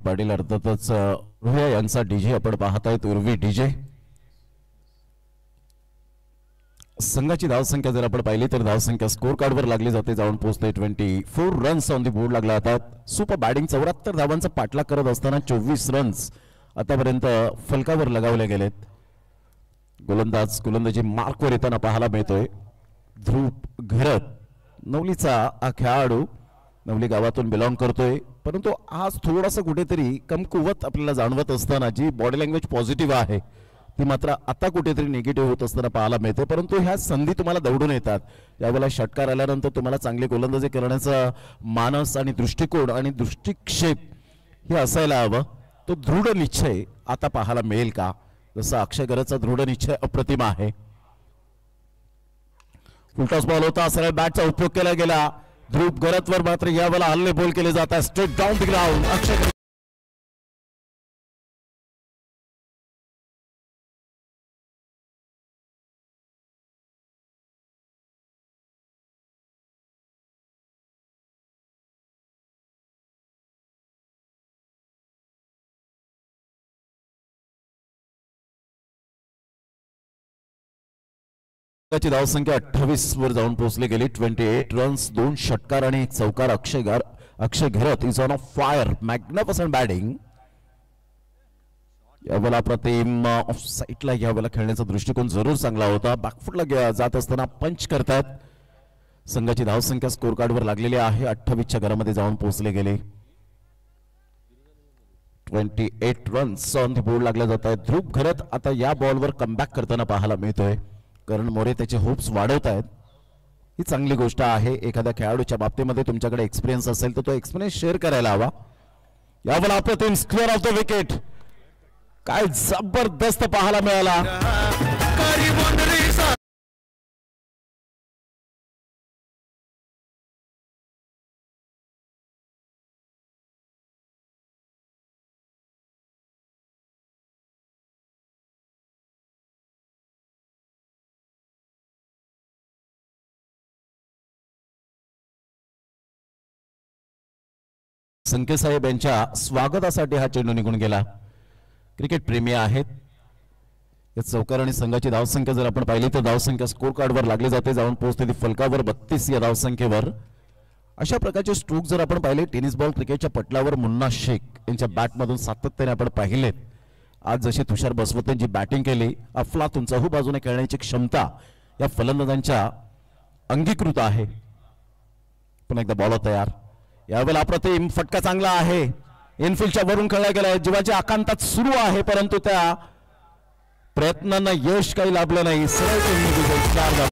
पाटील अर्थातच रोहिया यांचा डीजे आपण पाहतायत. उर्वी डीजे संघाची धावसंख्या जर आपण पाहिली तर धावसंख्या स्कोर कार्डवर लागली जाते, जाऊन पोहोचते 24 रन्स ऑन दी बोर्ड लागला जातात. सुपर बॅटिंग 74 धावांचा पाठलाग करत असताना 24 रन्स आतापर्यंत फलकावर लगावले गेलेत. गोलंदाजी मार्कवर येताना पाहायला मिळतोय. ध्रुव घरत नवलीचा हा खेळाडू नवली गावातून बिलॉंग करतोय, परंतु आज थोडासा कुठेतरी कमकुवत आपल्याला जाणवत असताना जी बॉडी लँग्वेज पॉझिटिव्ह आहे ती मात्र आता कुठेतरी निगेटिव्ह होत असताना पाहायला मिळते. परंतु ह्या संधी तुम्हाला दौडून येतात. यावेळेला षटकार आल्यानंतर तुम्हाला चांगली गोलंदाजी करण्याचा मानस आणि दृष्टिकोन आणि दृष्टिक्षेप हे असायला हवं. तो दृढ निश्चय आता पाहायला मिळेल का? जसं अक्षय घरतचा दृढ निश्चय अप्रतिम आहे. फुलटॉस बॉल होता, सरळ बॅटचा उपयोग केला गेला. ध्रुव घरतवर मात्र यावेळेला हल्ले बोल केले जातात. Straight down the ground. Akshay धावसंख्या 28 वर जाऊन पोहोचली गेली. 28 रन्स, 2 षटकार आणि 1 चौकार. Akshay Gharat is on a fire. Magnificent batting. यावेळेला प्रतिम ऑफ साईडला यावेळेला खेळण्याचा दृष्टिकोन जरूर चांगला होता. बॅकफुटला जात असताना पंच करतात. संघाची धावसंख्या स्कोर कार्डवर लागलेली आहे. 28च्या घरामध्ये जाऊन पोहोचले गेले. 28 रन्स ऑन द बोर्ड लागले जात आहेत. ध्रुव घरत आता या बॉलवर कमबॅक करताना पाहायला मिळतोय. करण मोरे त्याचे होप्स वाढवत आहेत. ही चांगली गोष्ट आहे. एखाद्या खेळाडूच्या बाबतीमध्ये तुमच्याकडे एक्सपिरियन्स असेल तर तो एक्सपिरियन्स शेअर करायला हवा. यावेळेला अप्रतिम स्क्वेअर ऑफ द विकेट. काय जबरदस्त पाहायला मिळाला. संके साहेब यांच्या स्वागतासाठी हा चेंडू निघून गेला. क्रिकेट प्रेमी आहेत. या चौकार आणि संघाची धावसंख्या जर आपण पाहिली तर धावसंख्या स्कोर कार्डवर लागली जाते, जाऊन पोहोचते ती फलकावर 32 या धावसंख्येवर. अशा प्रकारचे स्ट्रोक जर आपण पाहिले टेनिस बॉल क्रिकेटच्या पटलावर मुन्ना शेख यांच्या बॅटमधून सातत्याने आपण पाहिलेत. आज जशी तुषार बसवंतची बॅटिंग केली, अफलातून चहू बाजूने खेळण्याची क्षमता या फलंदाजांच्या अंगीकृत आहे. पुन्हा एकदा बॉल तयार. यावेळेला अप्रतिम फटका चांगला आहे. इनफिल्डच्या वरून खेळला गेलाय. जीवाची आकांतात सुरू आहे, परंतु त्या प्रयत्नांना यश काही लाभलं नाही. सरळ चेंडू 4 धावा.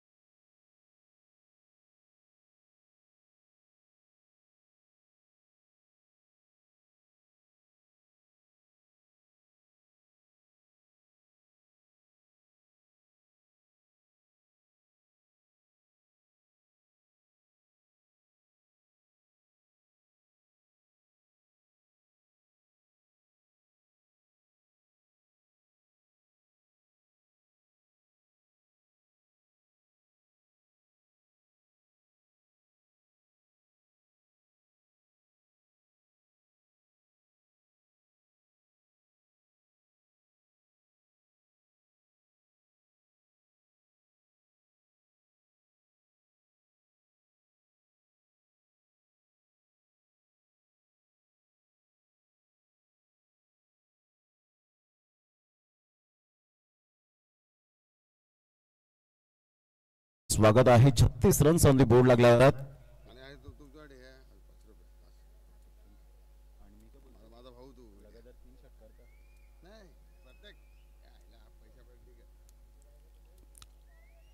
स्वागत आहे. 36 रन्स ऑन दी बोर्ड लागल्या आहेत.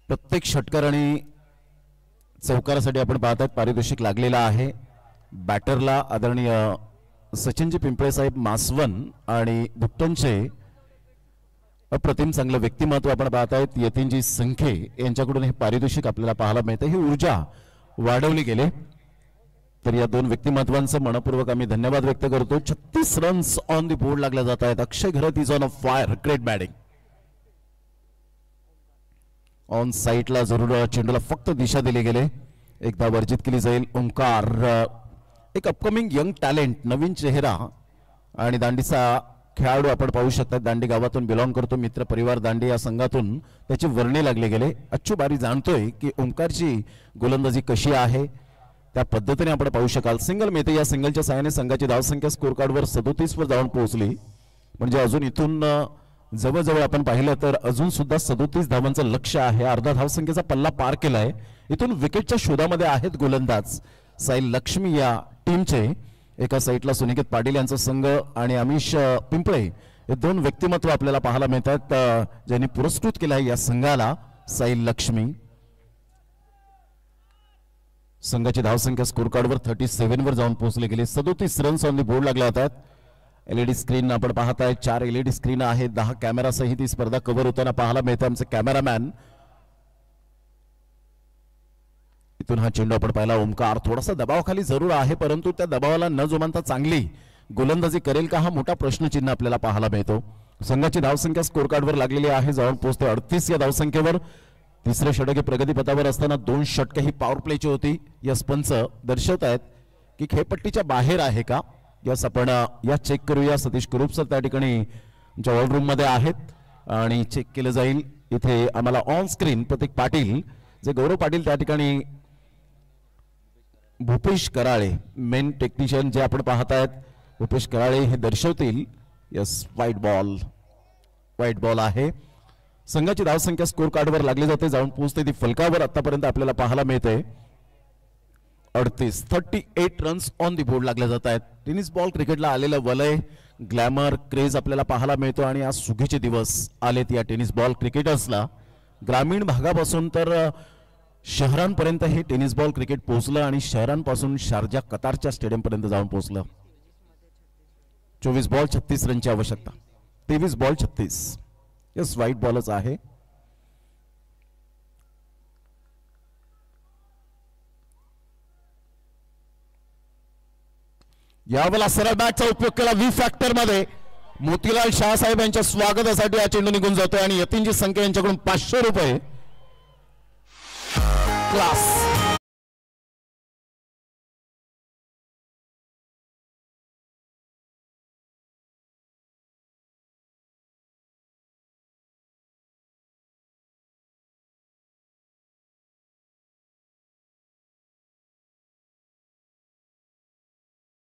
प्रत्येक षटकार आणि चौकारासाठी आपण पाहतात पारितोषिक लागलेला आहे. बॅटरला आदरणीय सचिनजी पिंपळे साहेब मासवन आणि भुट्टनचे अप्रतिम चांगलं व्यक्तिमत्व आपण पाहतायत. यतीनजी संखे यांच्याकडून हे पारितोषिक आपल्याला पाहायला मिळतं. ही ऊर्जा वाढवली गेली. तर या दोन व्यक्तिमत्वांचं मनपूर्वक आम्ही धन्यवाद व्यक्त करतो. 36 रन्स ऑन दी बोर्ड लागल्या जात आहेत. Akshay Gharat is on a fire. Great batting. On साईडला जरूर चेंडूला फक्त दिशा दिली गेले. एकदा वर्जित केली जाईल. ओंकार एक अपकमिंग यंग टॅलेंट, नवीन चेहरा आणि दांडीचा खेळाडू आपण पाहू शकता, दांडी गावातून बिलॉंग करतो, मित्र परिवार दांडी या संघातून त्याची वर्णे लागले गेले. अच्छू बारी जाणतोय की ओंकारची गोलंदाजी कशी आहे, त्या पद्धतीने आपण पाहू शकाल. सिंगल मिळते. या सिंगलच्या सहाय्याने संघाची धावसंख्या स्कोर कार्डवर 37 वर जाऊन पोहोचली. म्हणजे अजून इथून जवळजवळ आपण पाहिलं तर अजून सुद्धा 37 धावांचं लक्ष आहे. अर्धा धावसंख्येचा पल्ला पार केलाय. इथून विकेटच्या शोधामध्ये आहेत गोलंदाज साहिल लक्ष्मी या टीमचे. एका साईडला सुनिकेत पाटील यांचा संघ आणि अमिश पिंपळे हे दोन व्यक्तिमत्व आपल्याला पाहायला मिळतात ज्यांनी पुरस्कृत केलं आहे या संघाला. साहिल लक्ष्मी. संघाची धावसंख्या स्कोर कार्डवर 37 वर जाऊन पोहोचली गेली. 37 रन्स ऑन दी बोर्ड लागल्या होत्या. एलईडी स्क्रीन आपण पाहताय. 4 एलईडी स्क्रीन आहेत. 10 कॅमेरा सहित ही स्पर्धा कव्हर होताना पाहायला मिळते. आमचे कॅमेरामॅन. इथून हा चेंडू आपण पाहिला. ओंकार थोडासा दबावाखाली जरूर आहे, परंतु त्या दबावाला न जुमानता चांगली गोलंदाजी करेल का हा मोठा प्रश्नचिन्ह आपल्याला पाहायला मिळतो. संघाची धावसंख्या स्कोर कार्डवर लागलेली आहे. जाऊन पोहोचते 38 या धावसंख्येवर. तिसरे षटक हे प्रगतीपथावर असताना 2 षटके ही पॉवर प्लेची होती. यस पंच दर्शवत आहेत की खेळपट्टीच्या बाहेर आहे का. यस आपण या चेक करूया. सतीश कुरूप सर त्या ठिकाणी वॉल रूम मध्ये आहेत आणि चेक केलं जाईल. इथे आम्हाला ऑन स्क्रीन प्रतीक पाटील, जे गौरव पाटील त्या ठिकाणी भूपेश कराळे मेन टेक्निशियन जे आपण पाहतायत, भूपेश कराळे हे दर्शवतील. यस व्हाईट बॉल आहे. संघाची धावसंख्या स्कोर कार्डवर लागली जाते. जाऊन पोहोचते ती फलकावर आतापर्यंत आपल्याला पाहायला मिळते. 38 रन्स ऑन दी बोर्ड लागले जात आहेत. टेनिस बॉल क्रिकेटला आलेलं वलय, ग्लॅमर, क्रेज आपल्याला पाहायला मिळतो आणि आज सुगीचे दिवस आलेत या टेनिस बॉल क्रिकेटर्सला. ग्रामीण भागापासून तर शहरांपर्यंत हे टेनिस बॉल क्रिकेट पोहोचलं आणि शहरांपासून शारजा कतारच्या स्टेडियम पर्यंत जाऊन पोहोचलं. 24 बॉल 36 रनची आवश्यकता. 23 बॉल 36. यस व्हाईट बॉलच आहे. यावेळेला सरळ बॅटचा उपयोग केला व्ही फॅक्टर मध्ये. मोतीलाल शाहसाहेब यांच्या स्वागतासाठी हा चेंडू निघून जातोय आणि यतीनची संख्या यांच्याकडून 500 रुपये. क्लास.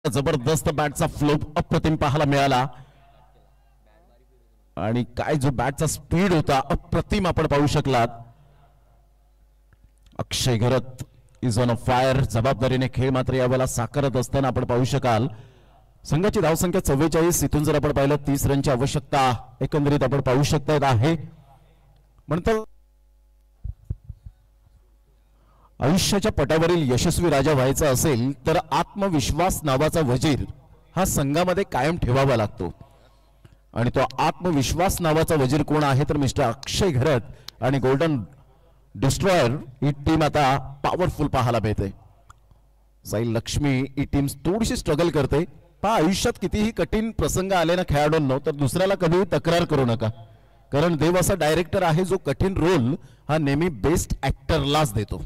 जबरदस्त बॅटचा फ्लो अप्रतिम पाहायला मिळाला आणि काय जो बॅटचा स्पीड होता अप्रतिम आपण पाहू शकलात. अक्षय Gharat is on a fire. जबाबदारीने खेळ मात्र यावेळेला साकारत असताना आपण पाहू शकाल. संघाची धावसंख्या 44. इथून जर आपण पाहिलं 30 रनची आवश्यकता एकंदरीत आपण पाहू शकता आहे. म्हणतात आयुष्याच्या पटावरील यशस्वी राजा व्हायचा असेल तर आत्मविश्वास नावाचा वजीर हा संघामध्ये कायम ठेवावा लागतो आणि तो आत्मविश्वास नावाचा वजीर कोण आहे तर मिस्टर अक्षय घरत आणि गोल्डन डिस्ट्रॉयर ही टीम आता पॉवरफुल पाहायला मिळते. साहिल लक्ष्मी ही टीम थोडीशी स्ट्रगल करते. पहा आयुष्यात कितीही कठीण प्रसंग आले ना खेळाडूंनो तर दुसऱ्याला कधी तक्रार करू नका, कारण देव असा डायरेक्टर आहे जो कठीण रोल हा नेहमी बेस्ट ऍक्टरलाच देतो.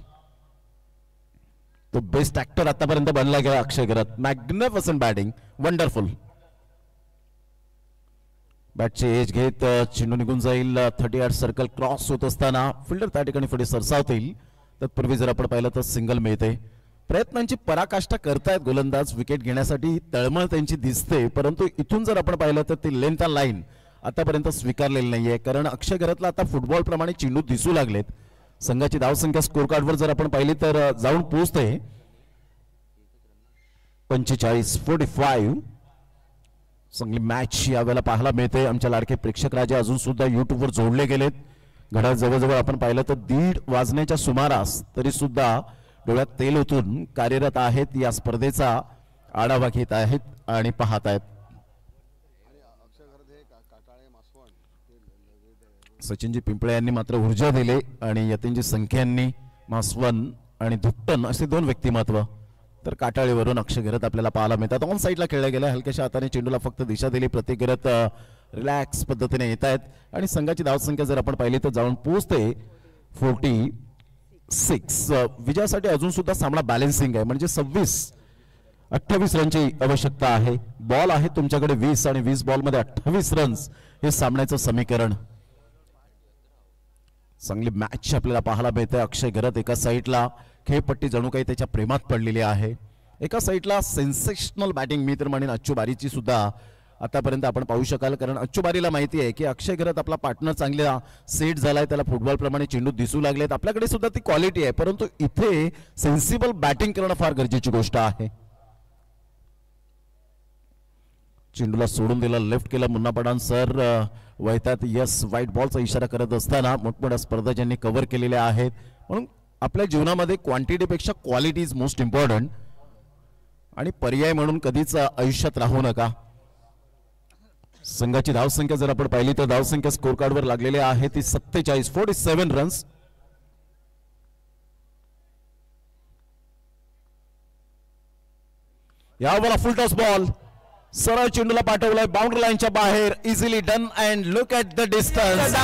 तो बेस्ट ऍक्टर आतापर्यंत बनला गेला Akshay Gharat. Magnificent batting, wonderful. बॅटची एज घेत चेंडू निघून जाईल. 38 सर्कल क्रॉस होत असताना फिल्डर त्या ठिकाणी पुढे सरसावतील. तत्पूर्वी जर आपण पाहिलं तर सिंगल मिळते. प्रयत्नांची पराकाष्ठा करतायत गोलंदाज विकेट घेण्यासाठी. तळमळ त्यांची दिसते, परंतु इथून जर आपण पाहिलं तर ती लेंथ लाईन आतापर्यंत स्वीकारलेली नाहीये, कारण अक्षय घरतला आता फुटबॉल प्रमाणे चेंडू दिसू लागलेत. संघाची धावसंख्या स्कोर कार्डवर जर आपण पाहिली तर जाऊन पोहोचते 45. चांगली मॅच यावेळेला पाहायला मिळते. आमच्या लाडके प्रेक्षक राजे अजून सुद्धा युट्यूबवर जोडले गेलेत. घड्याळ जवळजवळ आपण पाहिलं तर 1:30 वाजण्याच्या सुमारास तरी सुद्धा डोळ्यात तेल ओतून कार्यरत आहेत. या स्पर्धेचा आढावा घेत आहेत आणि पाहत आहेत. सचिनजी पिंपळे यांनी मात्र ऊर्जा दिली आणि यतीनजी संख्यांनी मासवन आणि धुट्टन असे 2 व्यक्तिमत्व तर काटाळीवरून अक्षय घरत आपल्याला पाहायला मिळतात. ऑन साईडला खेळला गेला. हलक्याशा हाताने चेंडूला फक्त दिशा दिली. प्रतीक घरत रिलॅक्स पद्धतीने येत आहेत आणि संघाची धावसंख्या जर आपण पाहिली तर जाऊन पोहोचते 46. विजयासाठी अजून सुद्धा सामना बॅलन्सिंग आहे, म्हणजे 26 28 रनची आवश्यकता आहे. बॉल आहे तुमच्याकडे 20 आणि 20 बॉल मध्ये 28 रन्स हे सामन्याचं समीकरण. चांगली मॅच आपल्याला पाहायला मिळते. अक्षय घरत एका साईडला खेळपट्टी जणू काही त्याच्या प्रेमात पडलेली आहे. एका साईडला सेन्सेशनल बॅटिंग मी तर म्हणेन अच्चू बारीची सुद्धा आतापर्यंत आपण पाहू शकाल. कारण अच्चू बारीला माहिती आहे की अक्षय घरत आपला पार्टनर चांगला सेट झालाय, त्याला फुटबॉल प्रमाणे चेंडू दिसू लागलेत. आपल्याकडे सुद्धा ती क्वालिटी आहे, परंतु इथे सेन्सिबल बॅटिंग करणं फार गरजेची गोष्ट आहे. चेंडूला सोडून दिला, लेफ्ट केला. मुन्ना पठाण सर वैतात यस व्हाईट बॉलचा इशारा करत असताना मोठमोठ्या स्पर्धा ज्यांनी कव्हर केलेल्या आहेत. म्हणून आपल्या जीवनामध्ये क्वांटिटीपेक्षा क्वालिटी इज मोस्ट इम्पॉर्टंट आणि पर्याय म्हणून कधीच आयुष्यात राहू नका. संघाची धावसंख्या जर आपण पाहिली तर धावसंख्या स्कोर कार्डवर लागलेली आहे ती 47 रन्स. यावर फुल टॉस बॉल सरळ चेंडूला पाठवलाय बाउंड्री लाईनच्या बाहेर. Easily done and look at the distance.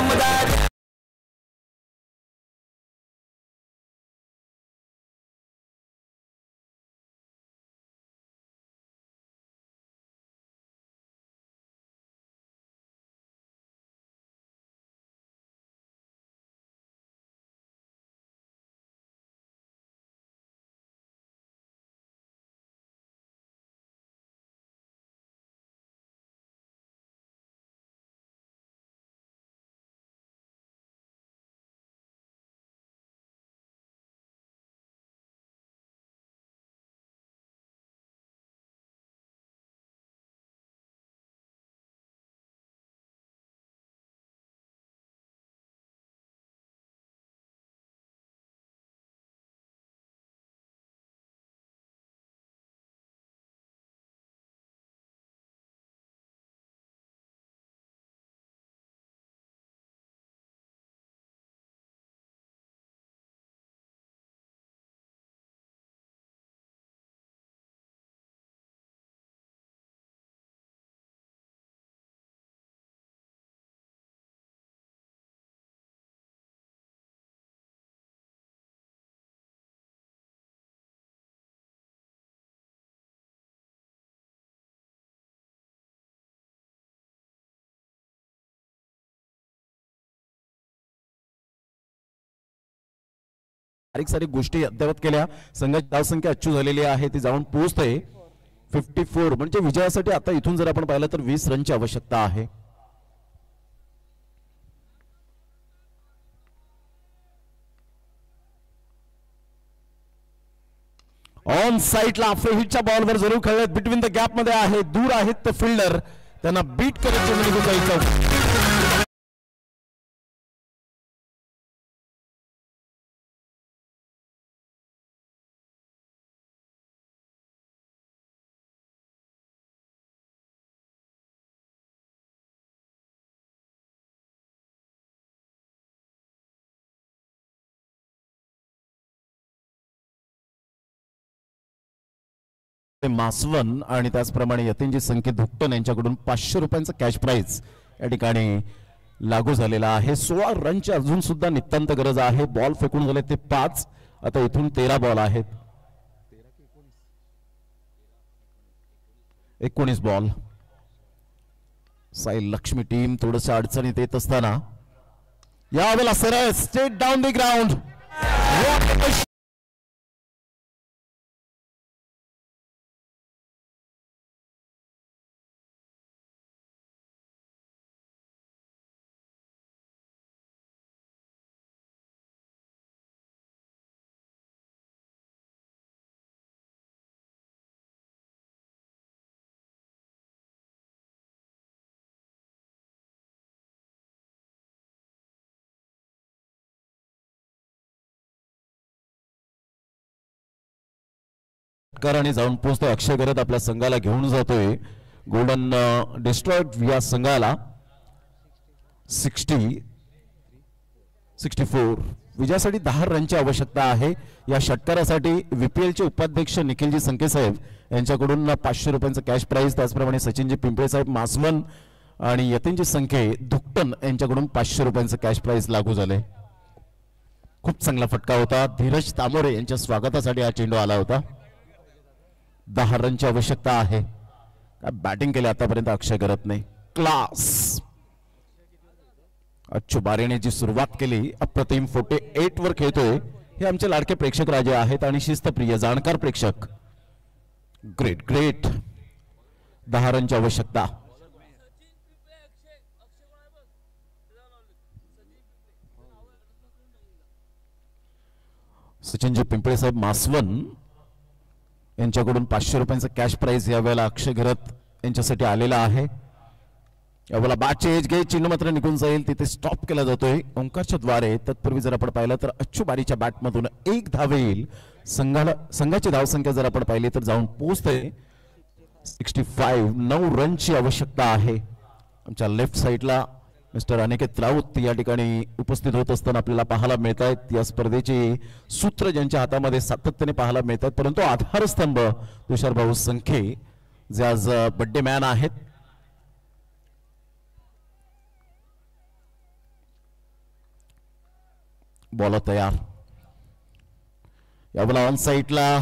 बारीक सारीक गोष्टी अद्यावत केल्या. संघाची धावसंख्या अच्चू झालेली आहे, ती जाऊन पोहोचते 54. म्हणजे विजयासाठी आता इथून जर आपण पाहिलं तर 20 रनची आवश्यकता आहे. ऑन साईडला आफ्टर हिटच्या बॉलवर जरूर खेळत बिटवीन द गॅप मध्ये आहे. दूर आहेत ते फिल्डर, त्यांना बीट करत चेंडू निघून जायचं. मासवन आणि त्याचप्रमाणे यतीनजी संकेत धुक्टन यांच्याकडून 500 रुपयांचा कॅश प्राइज या ठिकाणी लागू झालेला आहे. 16 रनची अजून सुद्धा नितांत गरज आहे. बॉल फेकून झाले ते 5. आता इथून 13 बॉल आहेत. 19 बॉल. साई लक्ष्मी टीम थोडस अडचणीत येत असताना यावेळेला सरळ स्ट्रेट डाऊन द ग्राउंड. आणि जाऊन पोहोचतोय अक्षय घरत आपल्या संघाला घेऊन जातोय गोल्डन डिस्ट्रॉयड या संघाला 64. विजयासाठी 10 रनची आवश्यकता आहे. या षटकारासाठी VPLचे उपाध्यक्ष निखिलजी संके साहेब यांच्याकडून 500 रुपयांचा कॅश प्राइज, त्याचप्रमाणे सचिनजी पिंपळे साहेब मासवन आणि यतीनजी संके धुक्टन यांच्याकडून 500 रुपयांचा कॅश प्राइज लागू झाले. खूप चांगला फटका होता. धीरज तामोरे यांच्या स्वागतासाठी हा चेंडू आला होता. 10 रनची आवश्यकता आहे. काय बॅटिंग केली आतापर्यंत अक्षय करत नाही. क्लास अच्छू बारेने जी सुरुवात केली अप्रतिम 48 वर खेळतोय. हे आमचे लाडके प्रेक्षक राजे आहेत आणि शिस्तप्रिय जाणकार प्रेक्षक. Great great. 10 रनची आवश्यकता. सचिनजी पिंपळे साहेब मासवन यांच्याकडून 500 रुपयांचा कॅश प्राइज यावेळेला अक्षय घरत यांच्यासाठी आलेला आहे. यावेळेला बॅटचे एज घे चिन्ह मात्र निघून जाईल तिथे स्टॉप केला जातोय ओंकारच्या द्वारे. तत्पूर्वी जर आपण पाहिलं तर अच्छू बारीच्या बॅटमधून एक धाव येईल. संघाची धावसंख्या जर आपण पाहिली तर जाऊन पोहोचते 65. 9 रनची आवश्यकता आहे. आमच्या लेफ्ट साइडला मिस्टर अनिकेत राऊत या ठिकाणी उपस्थित होत असताना आपल्याला पाहायला मिळत आहेत. या स्पर्धेची सूत्र ज्यांच्या हातामध्ये सातत्याने पाहायला मिळतात परंतु आधारस्तंभ तुषार भाऊ संखे जे आज बर्थडे मॅन आहेत. बॉल तयार. यावेळेला ऑन साइडला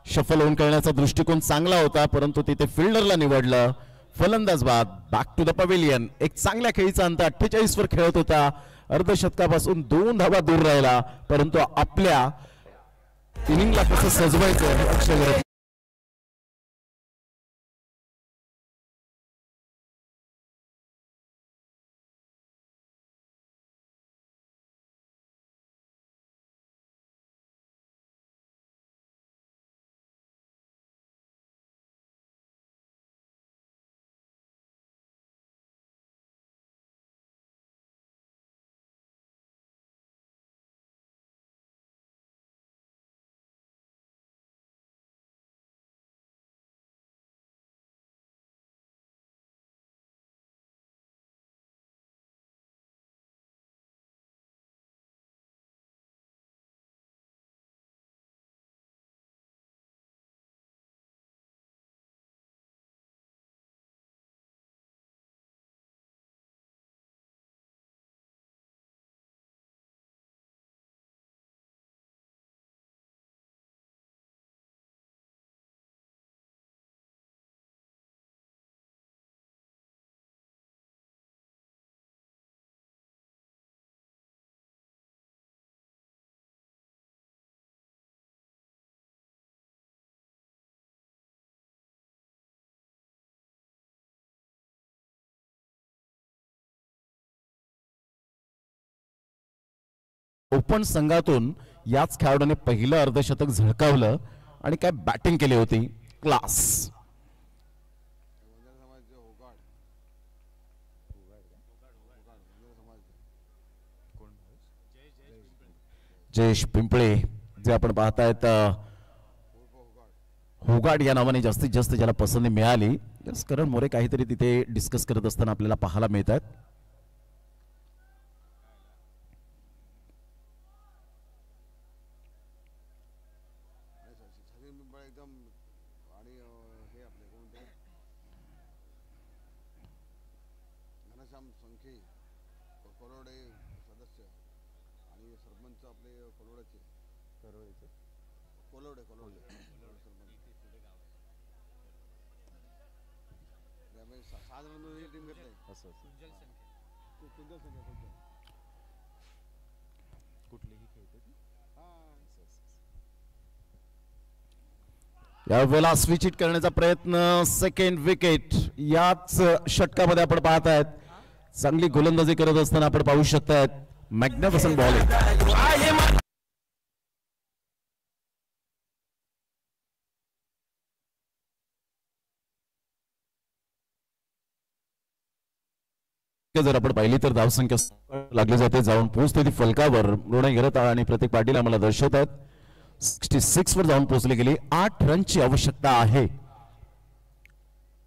शफल होऊन खेळण्याचा दृष्टिकोन चांगला होता परंतु तिथे फिल्डरला निवडलं. फलंदाज बाद. Back to the pavilion. एक चांगल्या खेळीचा अंत 48 वर खेळत होता. अर्धशतकापासून 2 धावा दूर राहिला परंतु आपल्या इनिंगला कसं सजवायचं अक्षय ओपन संघातून याच खेळाडूने पहिलं अर्धशतक झळकावलं आणि काय बॅटिंग केली होती. क्लास. जयेश पिंपळे जे आपण पाहतायत होगाड या नावाने जास्तीत जास्त ज्याला पसंती मिळाली. करण मोरे काहीतरी तिथे डिस्कस करत असताना आपल्याला पाहायला मिळतात. यावेळेला स्विच हिट करण्याचा प्रयत्न. Second wicket. याच षटकामध्ये आपण पाहत आहेत चांगली गोलंदाजी करत असताना आपण पाहू शकतात मॅग्निफिसंट बॉलिंग. जर आपण पाहिली तर धावसंख्या लागली जाते जाऊन पोहोचते ती फलकावर. मृणाल घरत आणि प्रतीक पाटील आम्हाला दर्शवत आहेत. 66 वर जाऊन पोहोचली गेली. 8 रनची आवश्यकता आहे.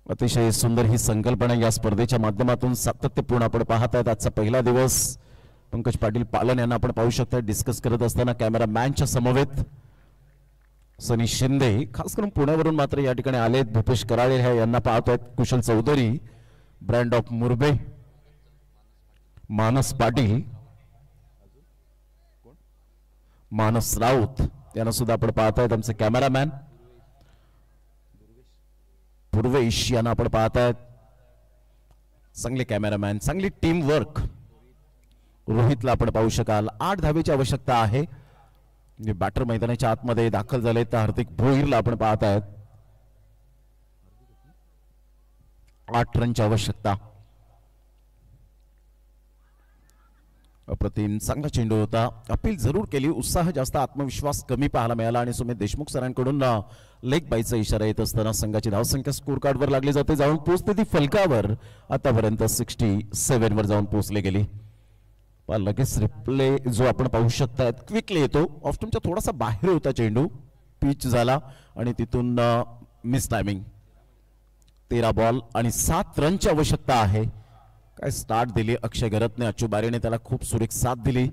अतिशय सुंदर ही संकल्पना या स्पर्धेच्या माध्यमातून सातत्यपूर्ण आपण पाहत आहेत. आजचा पहिला दिवस. पंकज पाटील पालन यांना आपण पाहू शकता डिस्कस करत असताना कॅमेरामॅनच्या समवेत सनी शिंदे खास करून पुण्यावरून मात्र या ठिकाणी आलेत. भूपेश कराळे यांना पाहतोय. कुशल चौधरी, ब्रँड ऑफ मुरबे, मानस पाटील, मानस राऊत यांना सुद्धा आपण पाहतायत आमचे कॅमेरामॅन. पूर्वेश यांना आपण पाहतायत. चांगले कॅमेरामॅन, चांगली टीम वर्क. रोहितला आपण पाहू शकाल. 8 धावेची आवश्यकता आहे. बॅटर मैदानाच्या आतमध्ये दाखल झाले तर हार्दिक भोईरला आपण पाहतायत. 8 रनची आवश्यकता. अप्रतिम चांगला चेंडू होता. अपील जरूर केली, उत्साह जास्त, आत्मविश्वास कमी पाहायला मिळाला आणि सुमित देशमुख सरांकडून लेग बायचा इशारा येत असताना संघाची धावसंख्या स्कोर कार्डवर लागली जाते. जाऊन पोहोचते ती फलकावर. आतापर्यंत 67 वर जाऊन पोहोचले गेली. लगेच रिप्ले जो आपण पाहू शकता क्विकली येतो. ऑफ्टमच्या थोडासा बाहेर होता चेंडू, पिच झाला आणि तिथून मिस टायमिंग. 13 बॉल आणि 7 रनची आवश्यकता आहे. काय स्टार्ट दिली अक्षय गरतने. अच्चू बारेने त्याला खूप सुरेख साथ दिली.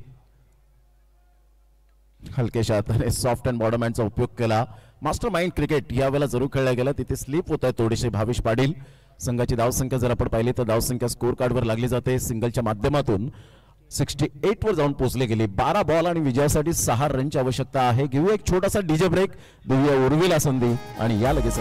हलकेशा हाताने सॉफ्ट अँड बॉटम हँडचा उपयोग केला. मास्टर माइंड क्रिकेट यावेळेला जरूर खेळला गेला. तिथे स्लिप होत आहे थोडेसे. भावेश पाटील. संघाची धावसंख्या जर आपण पाहिली तर धावसंख्या स्कोर कार्डवर लागली जाते. सिंगलच्या माध्यमातून 68 वर जाऊन पोहोचले गेले. 12 बॉल आणि विजयासाठी 6 रनची आवश्यकता आहे. घेऊया एक छोटासा डीजे ब्रेक, देऊया उर्वीला संधी आणि या लगेच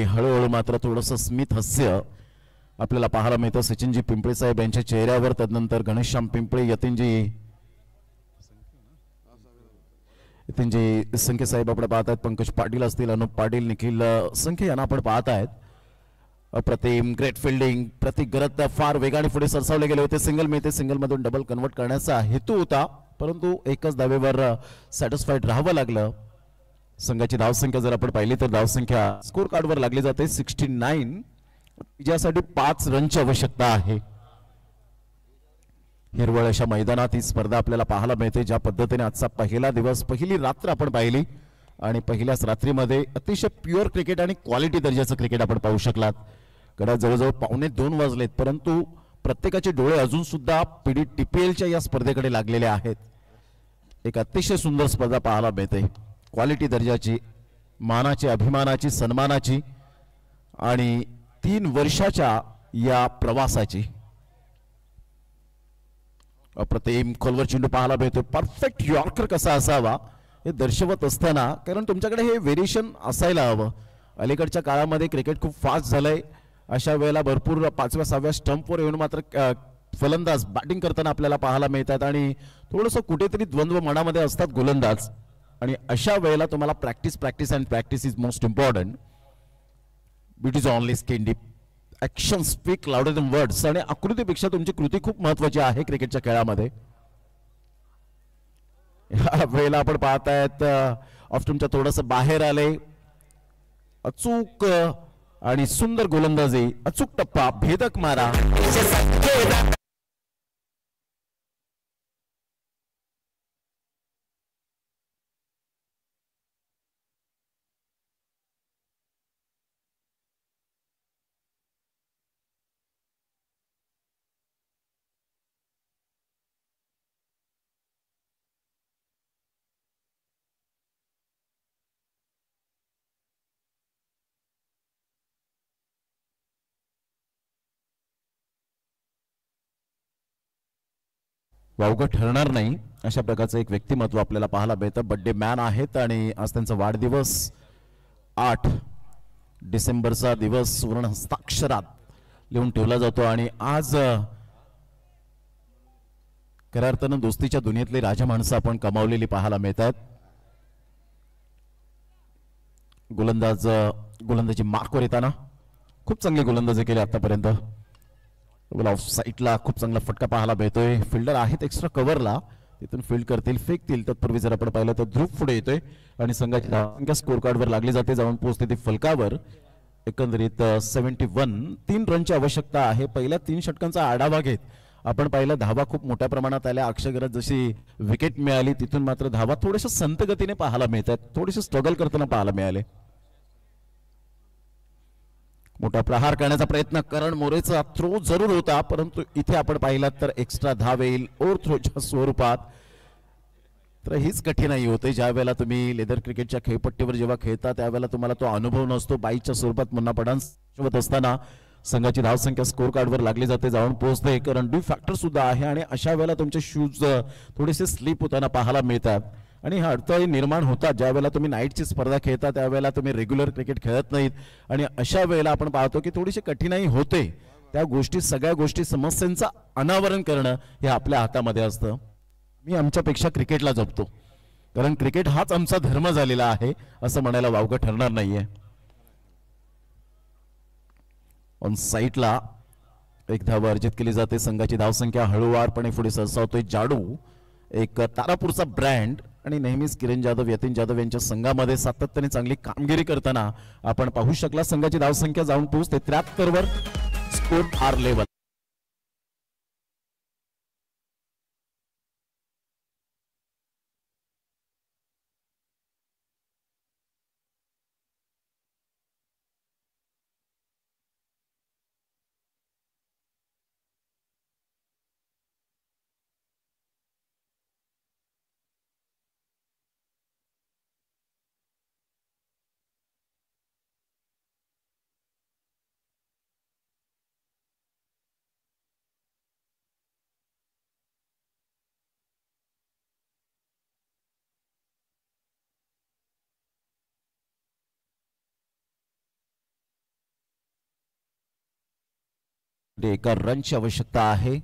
हळूहळू मात्र थोडस स्मित हास्य आपल्याला पाहायला मिळतं सचिनजी पिंपळे साहेब यांच्या चेहऱ्यावर. तदनंतर घनश्याम पिंपळे, यतीनजी संख्ये साहेब आपण पाहतायत. पंकज पाटील असतील, अनुप पाटील, निखिल संख्ये यांना आपण पाहतायत. अप्रतिम ग्रेट फिल्डिंग. प्रतीक गरत फार वेगाने पुढे सरसावले गेले होते. सिंगल मिळते. सिंगल मधून डबल कन्वर्ट करण्याचा हेतू होता, परंतु एकच धावेवर सॅटिस्फाईड राहावं लागलं. संघाची धावसंख्या जर आपण पाहिली तर धावसंख्या स्कोर कार्डवर लागली जाते 69. ज्यासाठी 5 रनची आवश्यकता आहे. हिरवळ अशा मैदानात ही स्पर्धा आपल्याला पाहायला मिळते. ज्या पद्धतीने आजचा पहिला दिवस, पहिली रात्र आपण पाहिली आणि पहिल्याच रात्रीमध्ये अतिशय प्युअर क्रिकेट आणि क्वालिटी दर्जाचं क्रिकेट आपण पाहू शकलात. गड्या जवळजवळ 1:45 वाजलेत, परंतु प्रत्येकाचे डोळे अजून सुद्धा TPLच्या या स्पर्धेकडे लागलेले आहेत. एक अतिशय सुंदर स्पर्धा पाहायला मिळते. क्वालिटी दर्जाची, मानाची, अभिमानाची, सन्मानाची आणि 3 वर्षाच्या या प्रवासाची. अप्रतिम खोलवर चेंडू पाहायला मिळतो. परफेक्ट यॉर्कर कसा असावा हे दर्शवत असताना, कारण तुमच्याकडे हे व्हेरिएशन असायला हवं. अलीकडच्या काळामध्ये क्रिकेट खूप फास्ट झालंय. अशा वेळेला भरपूर 5व्या 6व्या स्टंपवर येऊन मात्र फलंदाज बॅटिंग करताना आपल्याला पाहायला मिळतात आणि थोडंसं कुठेतरी द्वंद्व मनामध्ये असतात गोलंदाज. आणि अशा वेळेला तुम्हाला practice and practice is most important. It is only skin deep. Action speak louder than words. आणि आकृतीपेक्षा तुमची कृती खूप महत्वाची आहे क्रिकेटच्या खेळामध्ये. या वेळेला आपण पाहतायत ऑफ्टमच्या थोडस बाहेर आले. अचूक आणि सुंदर गोलंदाजी, अचूक टप्पा, भेदक मारा. वावगं ठरणार नाही अशा प्रकारचं एक व्यक्तिमत्व आपल्याला पाहायला मिळतं. बर्थडे मॅन आहेत आणि आज त्यांचा वाढदिवस 8 डिसेंबरचा दिवस सुवर्ण हस्ताक्षरात लिहून ठेवला जातो. आणि आज खऱ्या अर्थानं दोस्तीच्या दुनियेतली राजा माणसं आपण कमावलेली पाहायला मिळतात. गोलंदाजी मार्कवर येताना खूप चांगली गोलंदाजी केली आतापर्यंत. ऑफ साईडला खूप चांगला फटका पाहायला मिळतोय. फिल्डर आहेत एक्स्ट्रा कव्हरला, इथून फील्ड करतील, फेकतील. तत्पूर्वी जर आपण पाहिलं तर ध्रुव पुढे येतोय आणि संघाची धावसंख्या स्कोर कार्डवर लागली जाते, जाऊन पोहोचते ती फलकावर. एकंदरीत 71 3 रनची आवश्यकता आहे. पहिल्या 3 षटकांचा आढावा घेत आपण पाहिलं धावा खूप मोठ्या प्रमाणात आल्या. अक्षयगरात जशी विकेट मिळाली तिथून मात्र धावा थोड्याशा संत गतीने पाहायला मिळतात, थोडेसे स्ट्रगल करताना पाहायला मिळाले. मोठा प्रहार करण्याचा प्रयत्न करण मोरेचा थ्रो जरूर होता, परंतु इथे आपण पाहिलात तर एक्स्ट्रा धाव येईल ओव्हर थ्रोच्या स्वरूपात. तर हीच कठीणाई होते ज्या वेळेला तुम्ही लेदर क्रिकेटच्या खेळपट्टीवर जेव्हा खेळता त्यावेळेला तुम्हाला तो अनुभव नसतो. बाईच्या स्वरूपात मुन्ना पठाण सोबत असताना संघाची धावसंख्या स्कोर कार्डवर लागली जाते, जाऊन पोहोचते. कारण ड्यू फॅक्टर सुद्धा आहे आणि अशा वेळेला तुमचे शूज थोडेसे स्लिप होताना पाहायला मिळतात आणि हा अडथळे निर्माण होतात ज्या वेळेला तुम्ही नाईटची स्पर्धा खेळता, त्यावेळेला तुम्ही रेग्युलर क्रिकेट खेळत नाहीत आणि अशा वेळेला आपण पाहतो की थोडीशी कठीणाई होते. त्या गोष्टी सगळ्या गोष्टी समस्यांचं अनावरण करणं हे आपल्या हातामध्ये असतं. मी आमच्यापेक्षा क्रिकेटला जपतो, कारण क्रिकेट हाच आमचा धर्म झालेला आहे असं म्हणायला वावगं ठरणार नाहीये. ऑन साईटला एक धाव अर्जित केली जाते. संघाची धावसंख्या हळूवारपणे पुढे सरसावतोय. जाडू एक तारापूरचा ब्रँड आणि नेहमीच किरण जाधव, यतीन जाधव यांच्या संघामध्ये सातत्याने चांगली कामगिरी करताना आपण पाहू शकला. संघाची धावसंख्या जाऊन पोहोचते 73 वर स्कोर आर लेवल. एका रनची आवश्यकता आहे.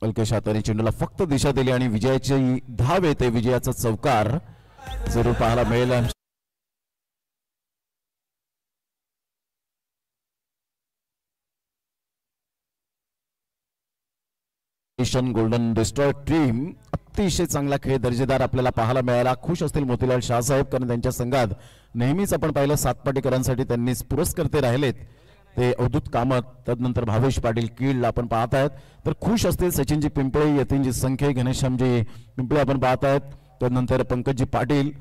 अल्केश हाताने चेंडूला फक्त दिशा दिली आणि विजयाची धाव येते. विजयाचा चौकार जरूर पाहायला मिळेल. गोल्डन डिस्ट्रॉय टीम अतिशय चांगला खेळ दर्जेदार आपल्याला पाहायला मिळाला. खुश असतील मोतीलाल शाहसाहेब, कारण त्यांच्या संघात नेहमीच आपण पाहिलं सातपाटीकरांसाठी त्यांनी पुरस्कर्ते राहिलेत ते अवधूत कामत, तदनंतर भावेश पाटील कीड आपण पाहत आहेत. तर खुश असतील सचिनजी पिंपळे, यतीनजी संखे, घनश्यामजी पिंपळे आपण पाहत आहेत. तदनंतर पंकजजी पाटील,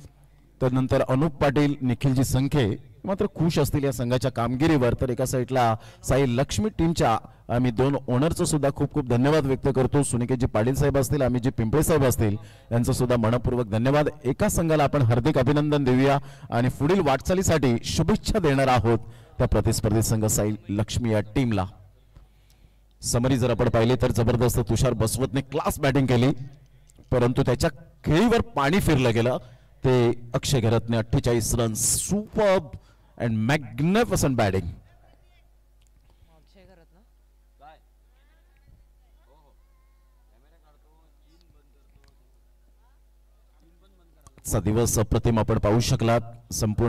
तदनंतर अनुप पाटील, निखिलजी संखे मात्र खुश असतील या संघाच्या कामगिरीवर. तर एका साईडला साई लक्ष्मी टीमच्या आम्ही 2 ओनरचं सुद्धा खूप खूप धन्यवाद व्यक्त करतो. सुनिकेतजी पाटील साहेब असतील, आम्ही जी पिंपळे साहेब असतील यांचं सुद्धा मनपूर्वक धन्यवाद. एका संघाला आपण हार्दिक अभिनंदन देऊया आणि पुढील वाटचालीसाठी शुभेच्छा देणार आहोत त्या प्रतिस्पर्धी संघ साई लक्ष्मी या टीमला. समरी जर आपण पाहिले तर जबरदस्त तुषार बसवतने क्लास बॅटिंग केली, परंतु त्याच्या खेळीवर पाणी फिरलं गेलं. ते अक्षय घरतने 48 run, superb and magnificent batting. दिवस अप्रतिम आपण पाहू शकलात. संपूर्ण